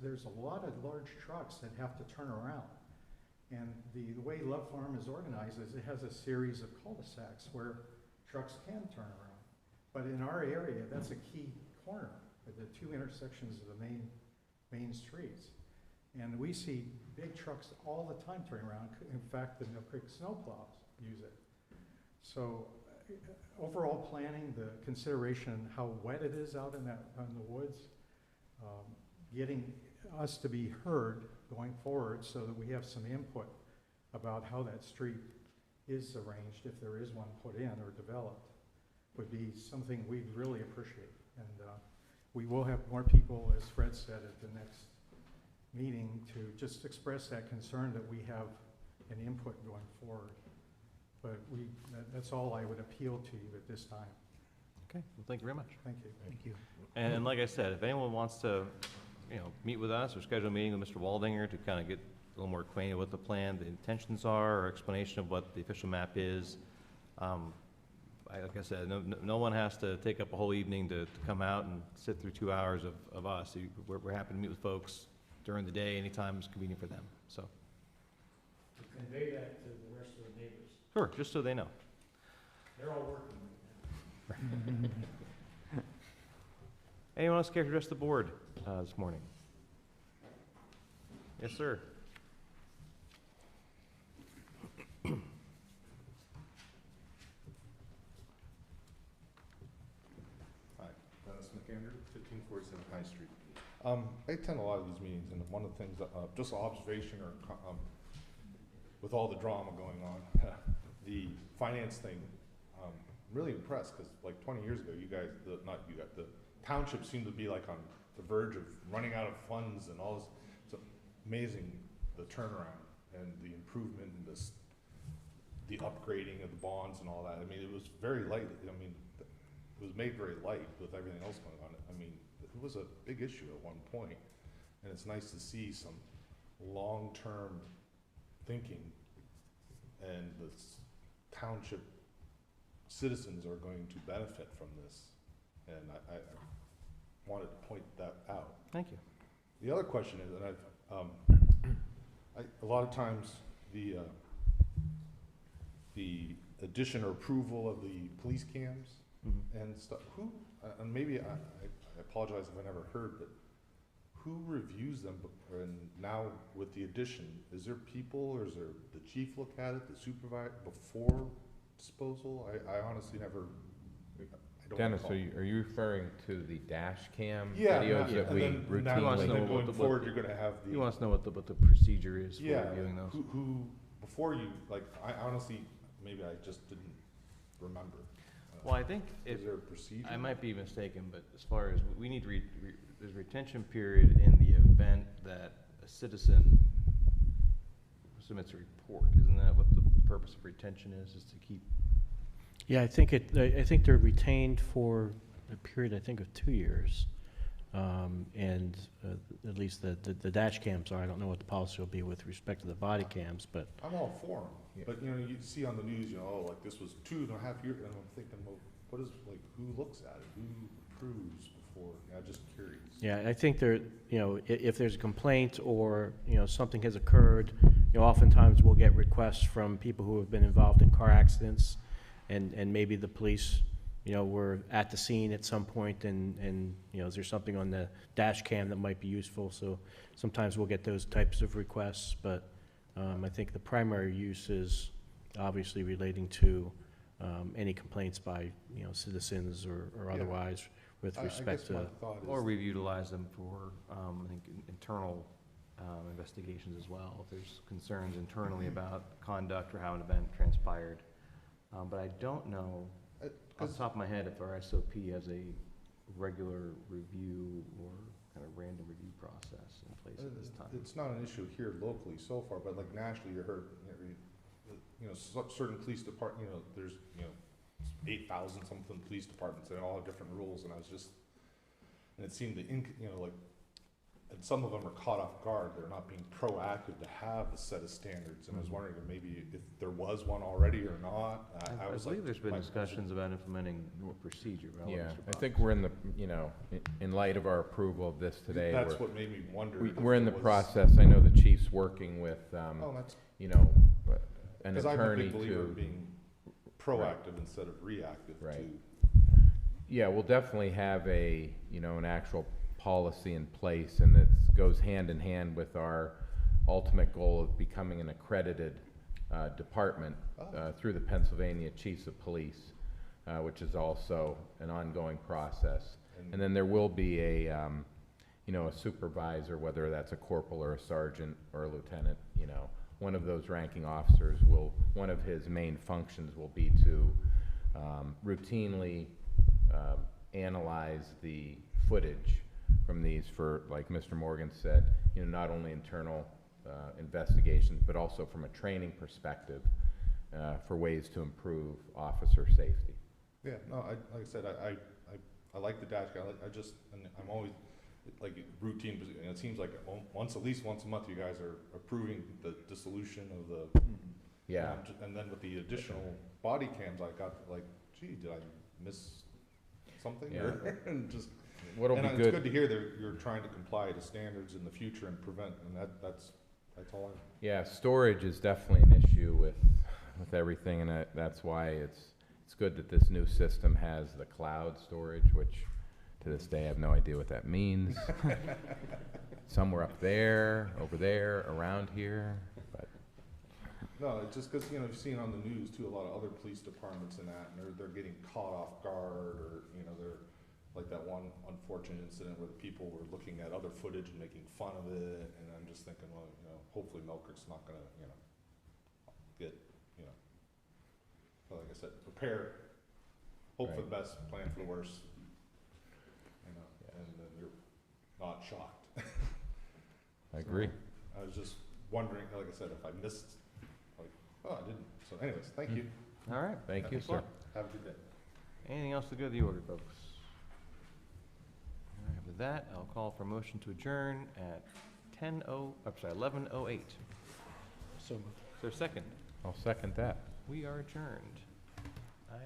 there's a lot of large trucks that have to turn around. And the way Love Farm is organized is it has a series of cul-de-sacs where trucks can turn around. But in our area, that's a key corner, the two intersections of the main streets. And we see big trucks all the time turning around. In fact, the Mill Creek snowplows use it. So overall planning, the consideration how wet it is out in the woods, getting us to be heard going forward so that we have some input about how that street is arranged, if there is one put in or developed, would be something we'd really appreciate. And we will have more people, as Fred said, at the next meeting to just express that concern that we have an input going forward. But that's all I would appeal to you at this time. Okay, well, thank you very much. Thank you. Thank you. And like I said, if anyone wants to, you know, meet with us or schedule a meeting with Mr. Waldinger to kind of get a little more acquainted with the plan, the intentions are, or explanation of what the official map is, like I said, no one has to take up a whole evening to come out and sit through 2 hours of us. We're happy to meet with folks during the day, anytime it's convenient for them, so. Convey that to the rest of the neighbors. Sure, just so they know. They're all working right now. Anyone else care to address the board this morning? Yes, sir. Hi, Dennis McAndrew, 1547 High Street. I attend a lot of these meetings, and one of the things, just an observation or with all the drama going on, the finance thing, I'm really impressed because like 20 years ago, the township seemed to be like on the verge of running out of funds and all this. It's amazing, the turnaround and the improvement and the upgrading of the bonds and all that. I mean, it was very light. I mean, it was made very light with everything else going on. I mean, it was a big issue at one point, and it's nice to see some long-term thinking, and the township citizens are going to benefit from this, and I wanted to point that out. Thank you. The other question is, and a lot of times the addition or approval of the police cams and stuff, and maybe I apologize if I never heard, but who reviews them? And now with the addition, is there people, or is there the chief look at it, the supervisor, before disposal? I honestly never, don't Dennis, recall. are you referring to the dash cam Yeah, videos yeah, that we and then routinely? going forward, you're gonna have the. He wants to know what the procedure is for Yeah, reviewing those. who, before you, like, I honestly, maybe I just didn't remember. Well, I think if, Is there a procedure? I might be mistaken, but as far as, we need there's a retention period in the event that a citizen submits a report. Isn't that what the purpose of retention is to keep? Yeah, I think I think they're retained for a period, I think, of 2 years. And at least the dash cams are. I don't know what the policy will be with respect to the body cams, but. I'm all for them, but you know, you see on the news, you know, oh, like this was 2.5 years, and I'm thinking, well, what is, like, who looks at it? Who approves before? I'm just curious. Yeah, I think there, you know, if there's a complaint or, you know, something has occurred, you know, oftentimes we'll get requests from people who have been involved in car accidents, and maybe the police, you know, were at the scene at some point, and you know, is there something on the dash cam that might be useful? So sometimes we'll get those types of requests, but I think the primary use is obviously relating to any complaints by, you know, citizens or otherwise with respect to. Or we've utilized them for, I think, internal investigations as well, if there's concerns internally about conduct or how an event transpired. But I don't know, off the top of my head, if our SOP has a regular review or kind of random review process in place at this time. It's not an issue here locally so far, but like nationally, you heard, you know, certain police department, you know, there's, you know, 8,000 something police departments, and they all have different rules, and I was just, and it seemed you know, like, and some of them are caught off guard. They're not being proactive to have a set of standards, and I was wondering if maybe if there was one already or not. I believe there's been discussions about implementing more procedure. Yeah, I think we're in the, you know, in light of our approval of this today. That's what made me wonder. We're in the process. I know the chief's working with, you know, an attorney to. Because I'm a big believer in being proactive instead of reactive. Right. Yeah, we'll definitely have a, you know, an actual policy in place, and it goes hand in hand with our ultimate goal of becoming an accredited department through the Pennsylvania Chiefs of Police, which is also an ongoing process. And then there will be a, you know, a supervisor, whether that's a corporal or a sergeant or a lieutenant, you know, one of those ranking officers will, one of his main functions will be to routinely analyze the footage from these for, like Mr. Morgan said, you know, not only internal investigations, but also from a training perspective for ways to improve officer safety. Yeah, no, like I said, I like the dash cam. I'm always, like, routine, and it seems like at least once a month, you guys are approving the dissolution of the. Yeah. And then with the additional body cams, I got like, gee, did I miss something? Yeah. And just. What'll be it's good. good to hear that you're trying to comply to standards in the future and prevent, and that's all I. Yeah, storage is definitely an issue with everything, and that's why it's good that this new system has the cloud storage, which to this day I have no idea what that means. Somewhere up there, over there, around here, but. No, it's just because, you know, you've seen on the news too, a lot of other police departments and that, and they're getting caught off guard, or, you know, they're, like that one unfortunate incident where the people were looking at other footage and making fun of it, and I'm just thinking, well, you know, hopefully Melkert's not gonna, you know, get, you know, well, like I said, prepare, hope for the best, plan for the worst, you know, and then you're not shocked. I agree. I was just wondering, like I said, if I missed, like, oh, I didn't. So anyways, thank you. All right. Thank you, sir. Have a good day. Anything else to go to the order, folks? All right, with that, I'll call for a motion to adjourn at 11:08. So, is there a second? I'll second that. We are adjourned. I